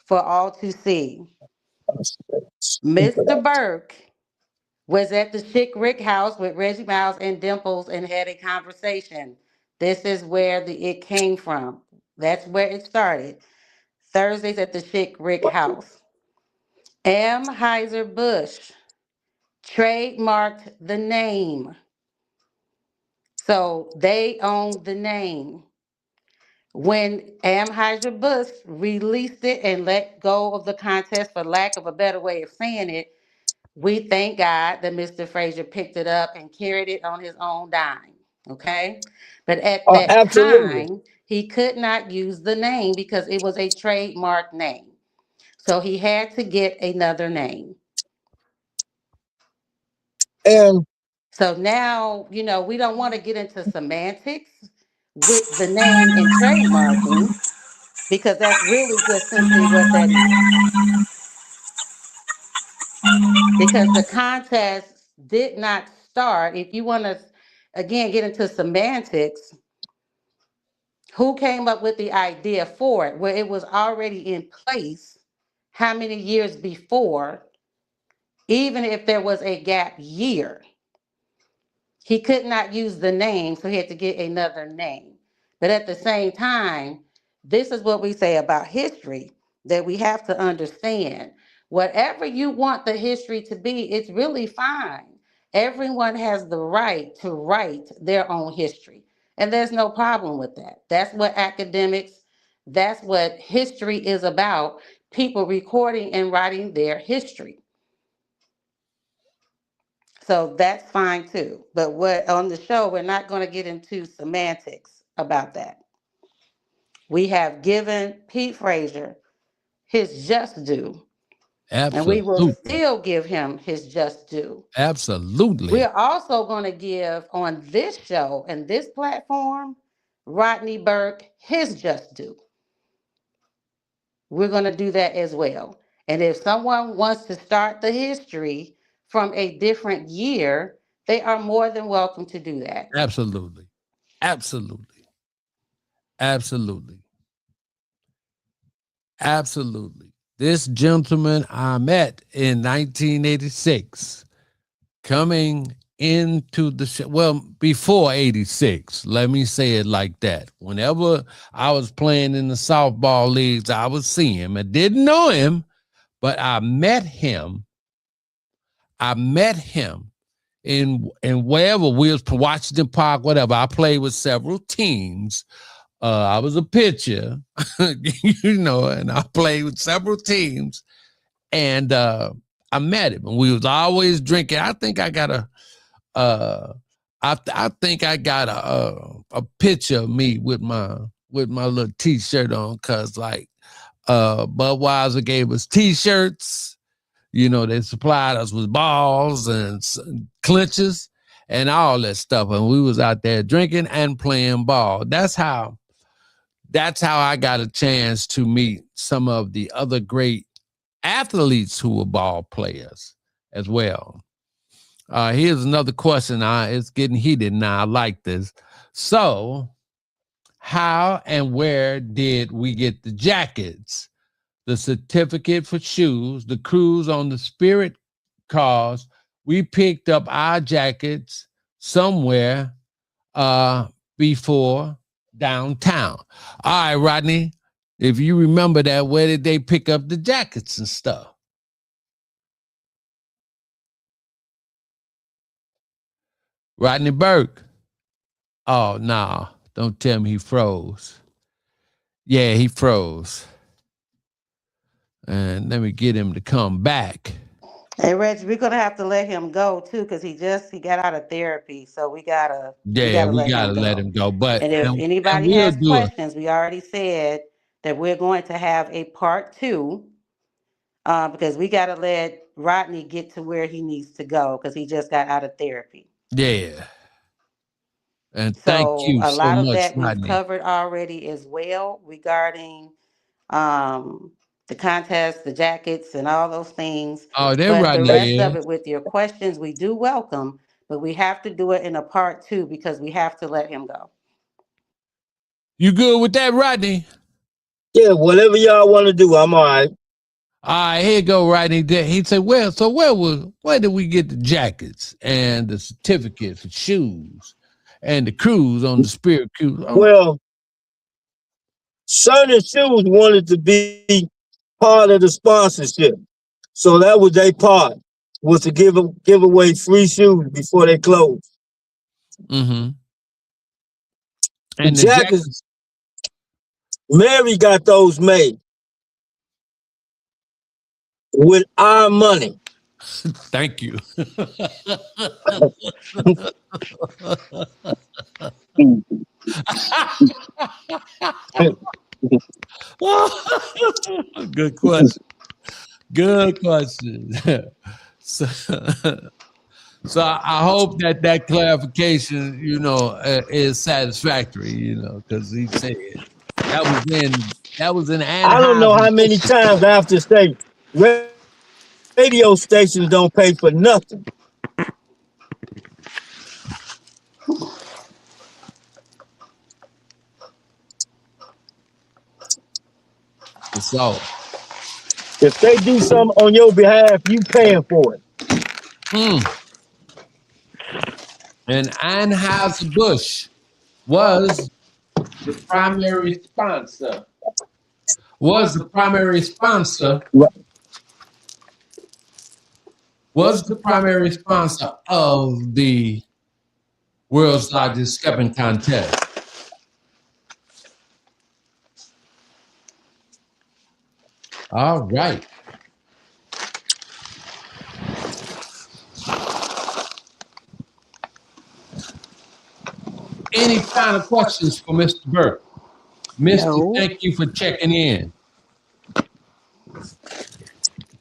for all to see. stupid. Mr. Burke was at the Chick Rick house with Reggie Miles and Dimples and had a conversation. This is where it came from. That's where it started. Thursdays at the Chick Rick house. M. Heiser Bush trademarked the name. So they own the name. When Anheuser-Busch released it and let go of the contest, for lack of a better way of saying it, We thank God that Mr. Frazier picked it up and carried it on his own dime. Okay. But at that Absolutely. time, he could not use the name because it was a trademark name. So he had to get another name. And So now, we don't want to get into semantics with the name and trademarking because that's really just simply what that is. Because the contest did not start. If you want to, again, get into semantics, who came up with the idea for it? Where it was already in place how many years before, even if there was a gap year. He could not use the name, so he had to get another name. But at the same time, this is what we say about history that we have to understand. Whatever you want the history to be, it's really fine. Everyone has the right to write their own history. And there's no problem with that. That's what academics, that's what history is about, people recording and writing their history. So that's fine too. But what on the show, we're not going to get into semantics about that. We have given Pete Frazier his just due, and we will Absolutely. still give him his just due. Absolutely. We're also going to give on this show and this platform Rodney Burke his just due. We're going to do that as well. And if someone wants to start the history from a different year, they are more than welcome to do that. Absolutely. Absolutely. Absolutely. Absolutely. This gentleman I met in 1986, coming into the show, well, before 86, let me say it like that. Whenever I was playing in the softball leagues, I would see him. I didn't know him, but I met him. I met him in wherever we was, Washington Park, whatever. I played with several teams. I was a pitcher, and I played with several teams. And I met him, and we was always drinking. I think I got a, I think I got a picture of me with my little T-shirt on, cause like Budweiser gave us T-shirts. They supplied us with balls and clinches and all that stuff, and we was out there drinking and playing ball. That's how I got a chance to meet some of the other great athletes who were ball players as well. Here's another question. It's getting heated now. I like this. So, how and where did we get the jackets, the certificate for shoes, the crews on the Spirit cars? We picked up our jackets somewhere before downtown. All right, Rodney, if you remember that, where did they pick up the jackets and stuff? Rodney Burke. Oh, no. Don't tell me he froze. Yeah, he froze. And let me get him to come back. Hey Reggie, we're gonna have to let him go too, because he got out of therapy. So we Yeah, gotta we let got him to let go. him go. But, And if and anybody we'll has do it. questions, we already said that we're going to have a part two, because we gotta let Rodney get to where he needs to go because he just got out of therapy. Yeah. And thank So you a so lot of much, that we've Rodney. covered already as well regarding um, the contest, the jackets, and all those things. Oh, there But the hey, rest Rodney of is. it with your questions, we do welcome, but we have to do it in a part two because we have to let him go. You good with that, Rodney? yeah, whatever y'all want to do, I'm all right. All right, here you go, Rodney. He said, well, so where did we get the jackets and the certificates for shoes and the crews on the Spirit cruise? Well, certain shoes wanted to be part of the sponsorship. So that was their part, was to give away free shoes before they closed. Mm-hmm. The And the jackets, jackets. Mary got those made with our money. Thank you. Good question. Good question. so, so I hope that clarification, is satisfactory, because he said that was in I don't know Anaheim. how many times I have to say radio stations don't pay for nothing. So If they do something on your behalf, you paying for it. and Anheuser-Busch was the primary sponsor. Was the primary sponsor of the world's largest stepping contest. All right. Any final questions for Mr. Burke? Mr. No. Thank you for checking in.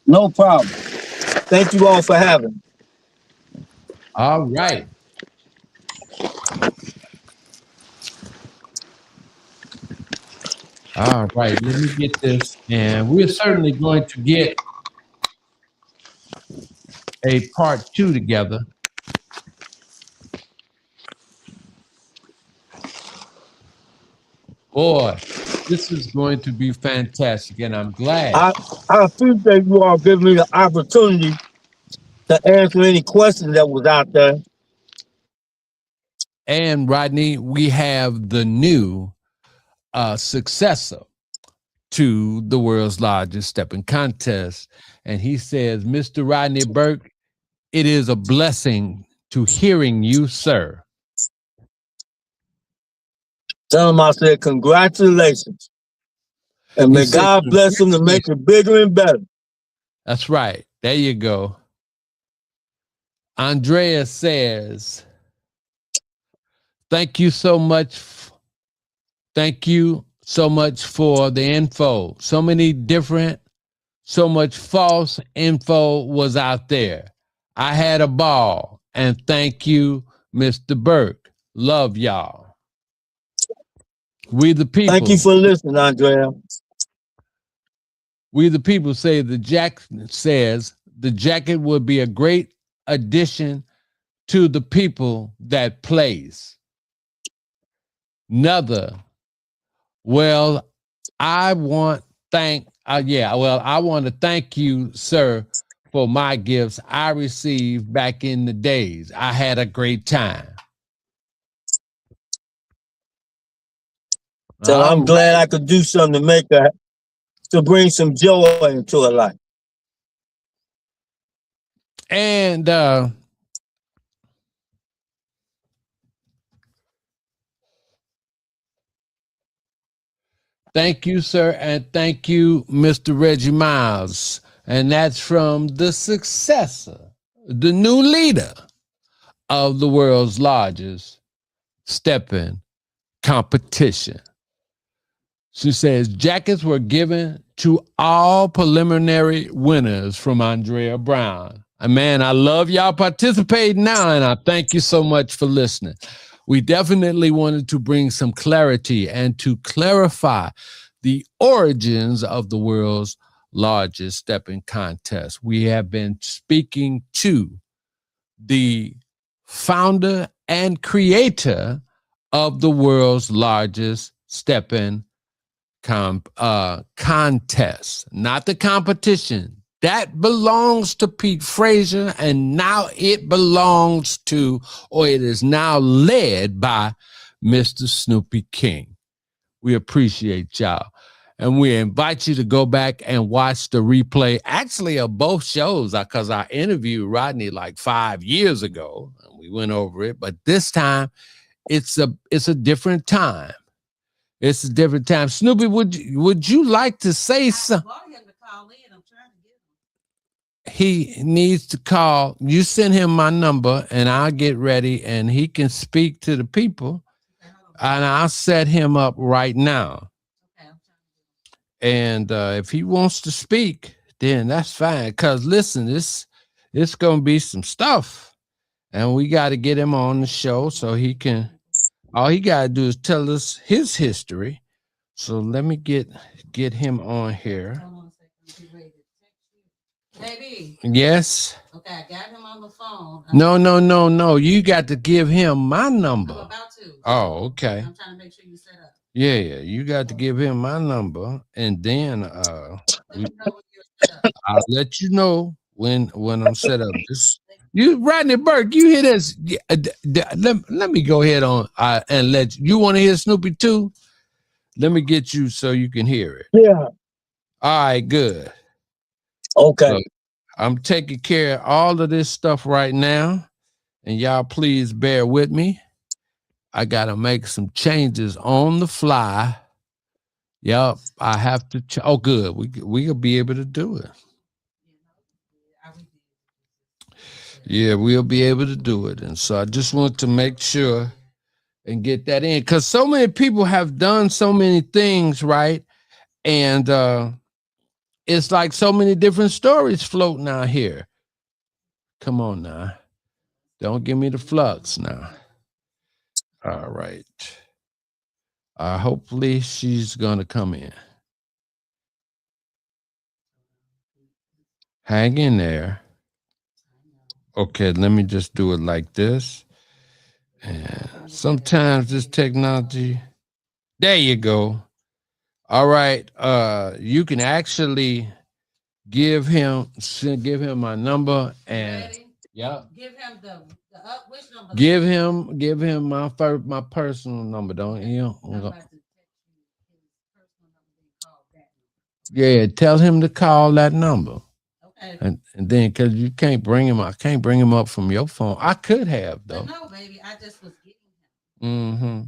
No problem. Thank you all for having me. All right. All right, let me get this. And we're certainly going to get a part 2 together. Boy, this is going to be fantastic, and I'm glad. I appreciate you all giving me the opportunity to answer any questions that was out there. And Rodney, we have the new successor to the world's largest stepping contest. And he says, Mr. Rodney Burke, it is a blessing to hearing you, sir. Tell him I said congratulations. And may God bless him to make it bigger and better. That's right. There you go. Andrea says, thank you so much. Thank you so much for the info. So much false info was out there. I had a ball. And thank you, Mr. Burke. Love y'all. We the people. Thank you for listening, Andrea. We the people say the jacket would be a great addition to the people that plays. Another. Well, I want to thank you, sir, for my gifts I received back in the days. I had a great time. So I'm glad I could do something to bring some joy into her life. And thank you, sir, and thank you, Mr. Reggie Miles. And that's from the successor, the new leader of the world's largest stepping competition. She says, jackets were given to all preliminary winners from Andrea Brown. And man, I love y'all participating now, and I thank you so much for listening. We definitely wanted to bring some clarity and to clarify the origins of the world's largest stepping contest. We have been speaking to the founder and creator of the world's largest stepping contest, not the competition. That belongs to Pete Frazier, and now it belongs to, or it is now led by Mr. Snoopy King. We appreciate y'all. And we invite you to go back and watch the replay, actually, of both shows, because I interviewed Rodney like 5 years ago, and we went over it. But this time, it's a different time. It's a different time. Snoopy, would you like to say something? he needs to call. You send him my number, and I'll get ready, and he can speak to the people, and I'll set him up right now. And if he wants to speak, then that's fine. Cause listen, it's gonna be some stuff, and we got to get him on the show so he can. All he got to do is tell us his history. So let me get him on here. Baby. Yes. Okay, I got him on the phone. No. You got to give him my number. I'm about to. Oh, okay. I'm trying to make sure you set up. Yeah. You got to give him my number, and then I'll let you know when I'm set up. You, Rodney Burke, you hear this? Let me go ahead on and let you want to hear Snoopy too. Let me get you so you can hear it. Yeah. All right, good. Okay. So I'm taking care of all of this stuff right now, and y'all please bear with me. I gotta make some changes on the fly. Yep, I have to. Oh, good. We'll be able to do it. Yeah, we'll be able to do it. And so I just want to make sure and get that in, because so many people have done so many things, right? And it's like so many different stories floating out here. Come on now. Don't give me the flux now. All right. Hopefully she's going to come in. Hang in there. Okay, let me just do it like this. And sometimes this technology, there you go. All right. You can actually give him my number, and yeah. Give him the which number? Give him my personal number, don't you? Yeah, tell him to call that number. Okay. And then, because you can't bring him, I can't bring him up from your phone. I could have though. But no, baby, I just was getting him. Mm-hmm.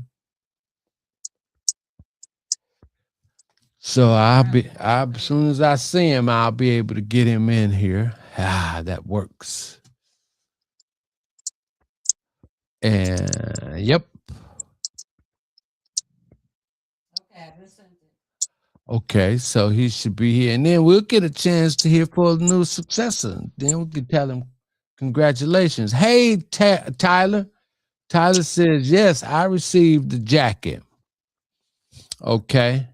So as soon as I see him, I'll be able to get him in here. That works. And yep. Okay, so he should be here, and then we'll get a chance to hear for the new successor. Then we can tell him congratulations. Hey, Tyler. Tyler says, yes, I received the jacket. Okay.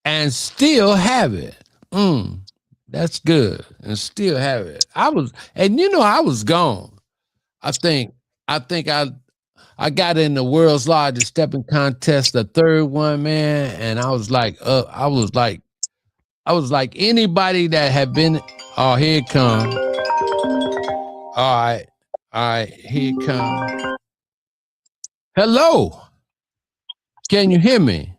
And still have it. That's good. And still have it. I was gone. I think I got in the world's largest stepping contest, the third one, man, and I was like anybody that had been. Oh, here it comes. All right, here it comes. Hello, can you hear me?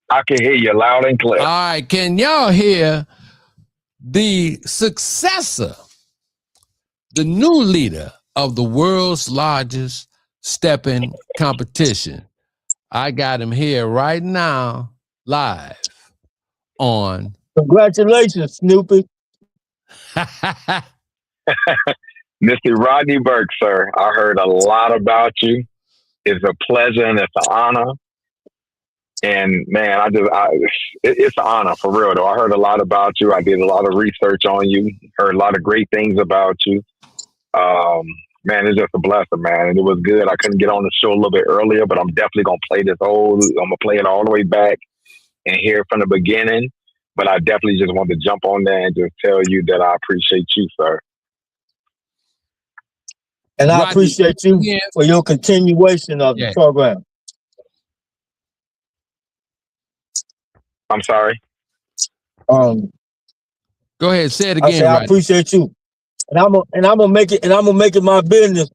I can hear you loud and clear. All right, can y'all hear the successor, the new leader of the world's largest stepping competition? I got him here right now, live on. Congratulations, Snoopy. Mr. Rodney Burke, sir, I heard a lot about you. It's a pleasure and it's an honor. And man, it's an honor for real though. I heard a lot about you. I did a lot of research on you. Heard a lot of great things about you. Man, it's just a blessing, man. And it was good. I couldn't get on the show a little bit earlier, but I'm definitely gonna play I'm gonna play it all the way back and hear from the beginning. But I definitely just wanted to jump on there and just tell you that I appreciate you, sir. And I appreciate you for your continuation of the program. I'm sorry. Go ahead, say it again. I appreciate you, and I'm gonna make it my business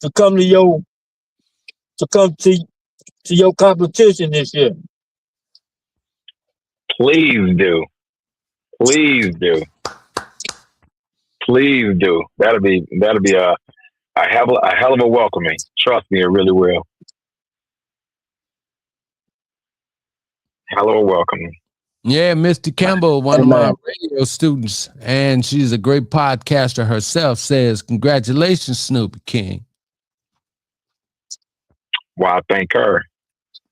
to come to your competition this year. Please do. Please do. Please do. That'll be a hell of a welcoming. Trust me, it really will. Hell of a welcoming. Yeah, Misty Campbell, one of Amen. my radio students, and she's a great podcaster herself, says, congratulations, Snoopy King. Well, I thank her.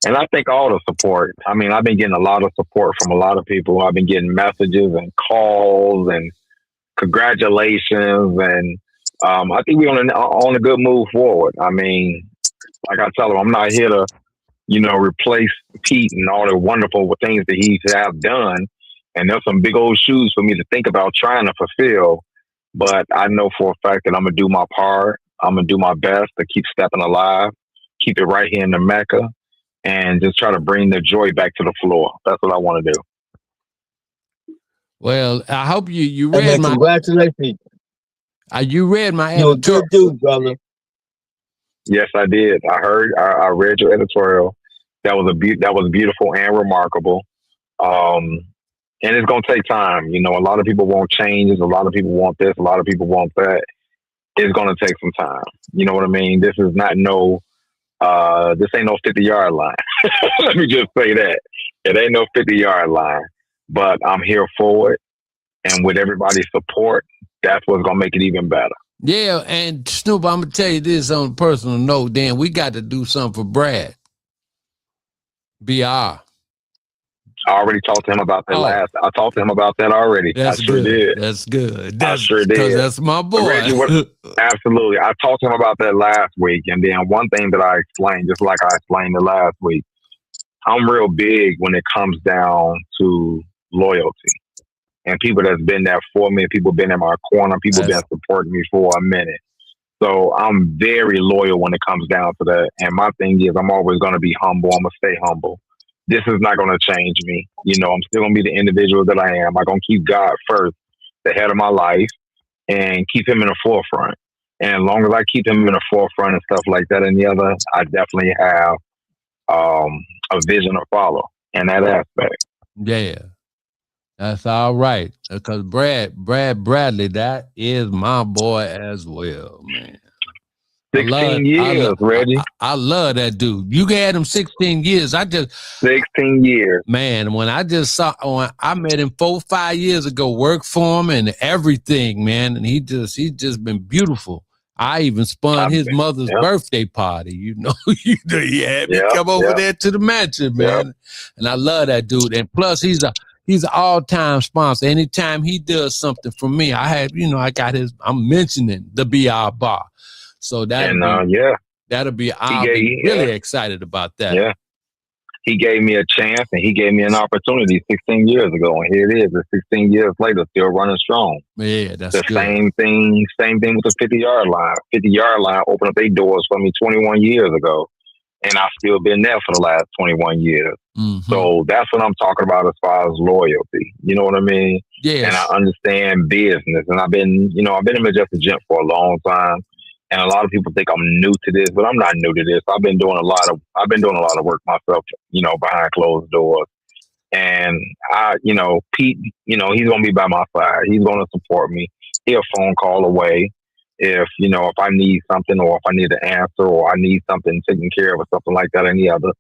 And I think all the support. I mean, I've been getting a lot of support from a lot of people. I've been getting messages and calls and congratulations. And I think we're on a good move forward. I mean, like I tell them, I'm not here to, replace Pete and all the wonderful things that he's have done. And there's some big old shoes for me to think about trying to fulfill. But I know for a fact that I'm going to do my part. I'm going to do my best to keep stepping alive, keep it right here in the Mecca, and just try to bring the joy back to the floor. That's what I want to do. Well, I hope you read Amen. my Congratulations. you read my You're a editorial. good dude, brother. Yes, I did. I read your editorial. That was beautiful and remarkable. And it's gonna take time. A lot of people want changes. A lot of people want this. A lot of people want that. It's gonna take some time. You know what I mean? This is not this ain't no 50-yard line. Let me just say that. It ain't no 50-yard line. But I'm here for it. And with everybody's support, that's what's gonna make it even better. Yeah, and Snoop, I'm gonna tell you this on a personal note. Dan, we got to do something for Brad. BR. I already talked to him about that I talked to him about that already. That's I sure good. did. That's good. I sure did. Because that's my boy. Reggie, absolutely. I talked to him about that last week. And then one thing that I explained, just like I explained the last week, I'm real big when it comes down to loyalty. And people that's been there for me, people been in my corner, people been supporting me for a minute. So I'm very loyal when it comes down to that. And my thing is, I'm always going to be humble. I'm going to stay humble. This is not going to change me. I'm still going to be the individual that I am. I'm going to keep God first, the head of my life, and keep him in the forefront. And as long as I keep him in the forefront and stuff like that and the other, I definitely have a vision to follow in that aspect. Yeah. That's all right. Because Brad Bradley, that is my boy as well, man. 16 years, Reggie. I love that dude. You had him 16 years. 16 years. Man, when I met him 4-5 years ago, worked for him and everything, man. And he's just been beautiful. I even spun his mother's birthday party. He had me come over there to the mansion, man. Yep. And I love that dude. And plus he's an all-time sponsor. Anytime he does something for me, I'm mentioning the BR Bar. So that'll be I'll be really excited about that. Yeah. He gave me a chance and he gave me an opportunity 16 years ago. And here it is, 16 years later, still running strong. Yeah, that's the good. Same thing with the 50-yard line. 50-yard line opened up their doors for me 21 years ago. And I've still been there for the last 21 years. Mm-hmm. So that's what I'm talking about as far as loyalty. You know what I mean? Yes. And I understand business. And I've been in Majestic Gent for a long time. And a lot of people think I'm new to this, but I'm not new to this. I've been doing a lot of work myself, behind closed doors. And Pete, he's going to be by my side. He's going to support me. He's a phone call away. If I need something or if I need an answer or I need something taken care of or something like that, any other.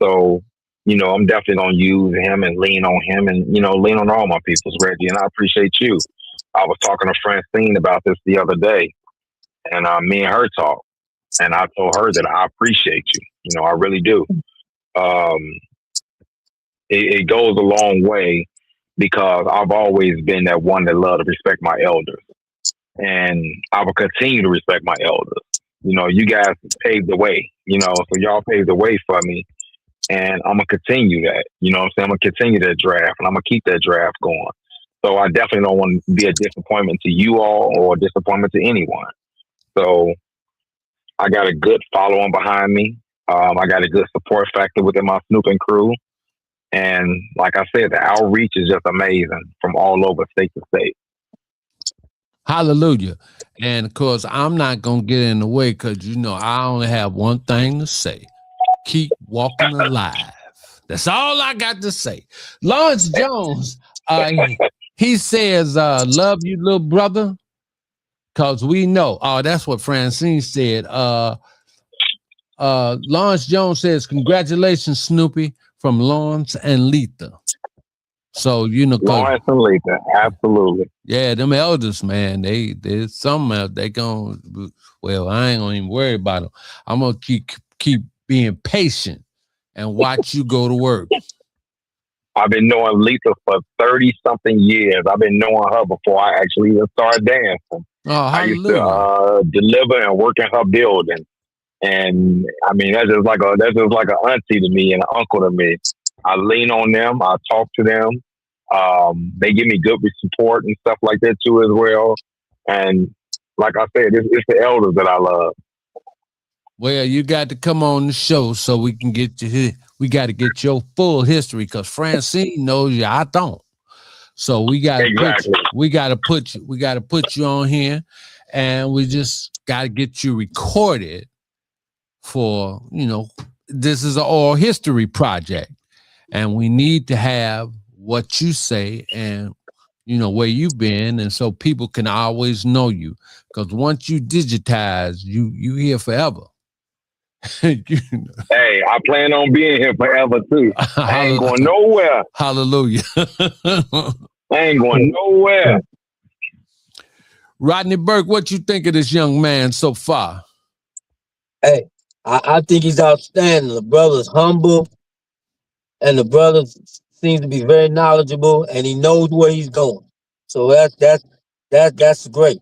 So, I'm definitely going to use him and lean on him and, lean on all my peoples, Reggie. And I appreciate you. I was talking to Francine about this the other day. And me and her talk, and I told her that I appreciate you. I really do. It goes a long way because I've always been that one that loved to respect my elders, and I will continue to respect my elders. You guys paved the way. So y'all paved the way for me, and I'm gonna continue that. I'm gonna continue that draft, and I'm gonna keep that draft going. So I definitely don't want to be a disappointment to you all or a disappointment to anyone. So I got a good following behind me. I got a good support factor within my snooping crew. And like I said, the outreach is just amazing from all over state to state. Hallelujah. And of course, I'm not going to get in the way because, I only have one thing to say. Keep walking alive. That's all I got to say. Lawrence Jones, he says, love you, little brother. Because we know, that's what Francine said. Lawrence Jones says, congratulations, Snoopy, from Lawrence and Letha. So, you know, Lawrence and Letha, absolutely. yeah, them elders, man, there's some they gonna, well, I ain't gonna even worry about them. I'm gonna keep being patient and watch you go to work. I've been knowing Letha for 30-something years. I've been knowing her before I actually even started dancing. Oh, I used hallelujah. to deliver and work in her building. And I mean, that's just like an auntie to me and an uncle to me. I lean on them. I talk to them. They give me good support and stuff like that too as well. And like I said, it's the elders that I love. Well, you got to come on the show so we can get you here. We got to get your full history because Francine knows you. I don't. So we got to put you on here, and we just got to get you recorded for, you know, this is an oral history project, and we need to have what you say and, you know, where you've been, and so people can always know you. Because once you digitize, you here forever. Hey, I plan on being here forever too. I ain't going nowhere. Hallelujah. I ain't going nowhere. Rodney Burke, what you think of this young man so far? Hey, I think he's outstanding. The brother's humble, and the brother seems to be very knowledgeable, and he knows where he's going. So that's great.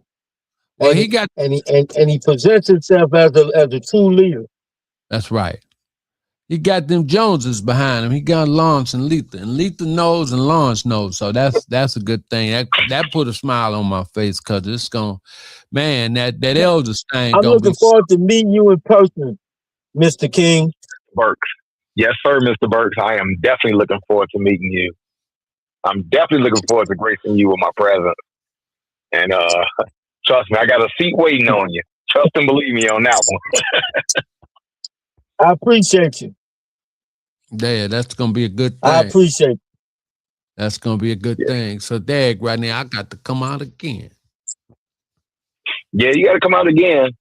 Well, and he presents himself as a true leader. That's right. He got them Joneses behind him. He got Lawrence and Letha knows and Lawrence knows. So that's a good thing. That put a smile on my face because it's gonna, man, that elders thing. I'm looking forward to meeting you in person, Mr. King. Burks. Yes, sir, Mr. Burks. I am definitely looking forward to meeting you. I'm definitely looking forward to gracing you with my presence. And trust me, I got a seat waiting on you. Trust and believe me on that one. I appreciate you. Yeah, that's gonna be a good thing. I appreciate it. That's gonna be a good thing. So, Dag, right now, I got to come out again. Yeah, you got to come out again.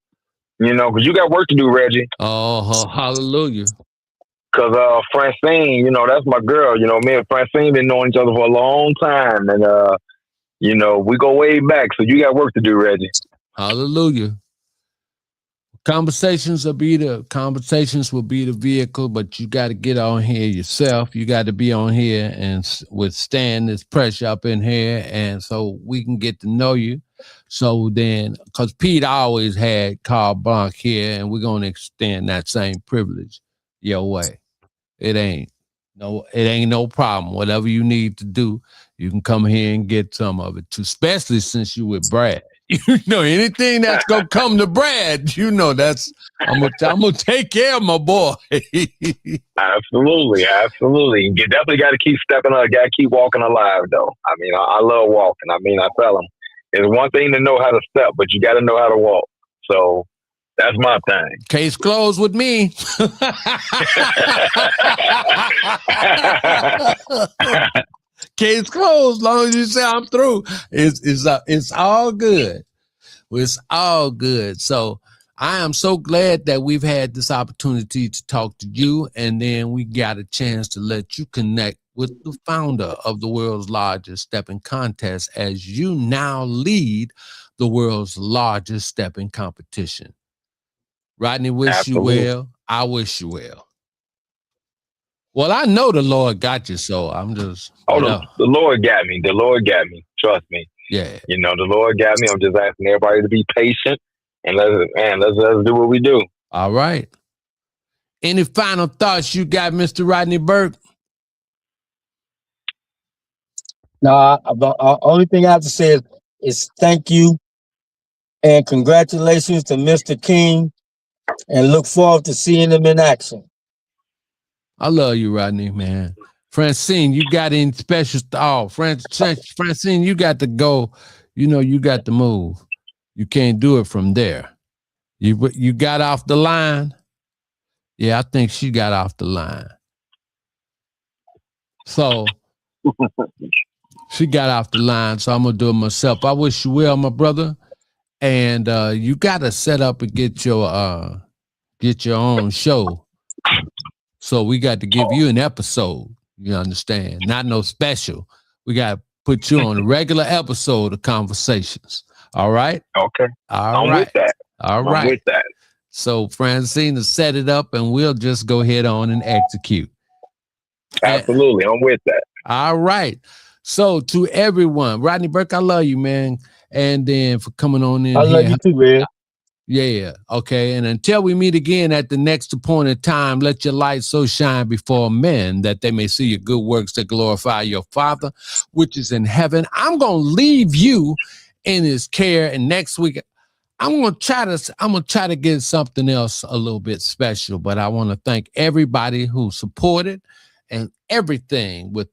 You know, because you got work to do, Reggie. Oh, hallelujah. Because Francine, you know, that's my girl. You know, me and Francine been knowing each other for a long time, and you know, we go way back. So you got work to do, Reggie. Hallelujah. Conversations will be the vehicle, but you got to get on here yourself. You got to be on here and withstand this pressure up in here, and so we can get to know you. So then, because Pete always had Carl Blanc here, and we're gonna extend that same privilege your way. It ain't no problem. Whatever you need to do, you can come here and get some of it too, especially since you with Brad. You know, anything that's gonna come to Brad, you know, I'm gonna take care of my boy. Absolutely. You definitely got to keep stepping up. Got to keep walking alive, though. I mean, I love walking. I mean, I tell them it's one thing to know how to step, but you got to know how to walk. So that's my thing. Case closed with me. Case closed. Long as you say I'm through, it's all good. It's all good. So I am so glad that we've had this opportunity to talk to you, and then we got a chance to let you connect with the founder of the world's largest stepping contest, as you now lead the world's largest stepping competition. Rodney, wish you well. I wish you well. Well, I know the Lord got you, so I'm just. The Lord got me. The Lord got me. Trust me. Yeah. You know, the Lord got me. I'm just asking everybody to be patient and let's do what we do. All right. Any final thoughts you got, Mr. Rodney Burke? No, the only thing I have to say is thank you and congratulations to Mr. King, and look forward to seeing him in action. I love you, Rodney, man. Francine, you got any special? Oh, Francine, you got to go. You know, you got to move. You can't do it from there. You got off the line? Yeah, I think she got off the line. So she got off the line, so I'm going to do it myself. I wish you well, my brother. And you got to set up and get your own show. So we got to give you an episode. You understand? Not no special. We got to put you on a regular episode of Conversations. All right? Okay. All I'm right. with that. All I'm right. with that. So Francine has set it up, and we'll just go ahead on and execute. Absolutely. I'm with that. All right. So to everyone, Rodney Burke, I love you, man. And then for coming on in I love here. you too, man. Yeah. Okay. And until we meet again at the next appointed time, let your light so shine before men that they may see your good works that glorify your Father, which is in heaven. I'm going to leave you in his care. And next week, I'm gonna try to get something else a little bit special, but I want to thank everybody who supported and everything with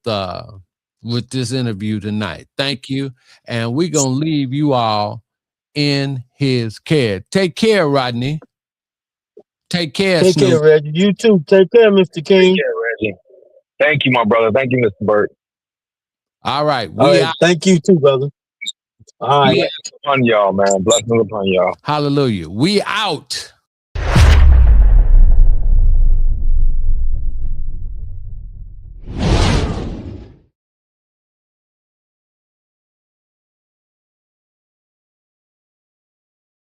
this interview tonight. Thank you, and we're gonna leave you all in his care. Take care, Rodney. Take care, Take Snoop. care, Reggie. You too. Take care, Mr. King. Take care, Reggie. Thank you, my brother. Thank you, Mr. Burke. All right, All right. Thank you too, brother. All right. Blessings upon y'all, man. Blessings upon y'all. Hallelujah. We out.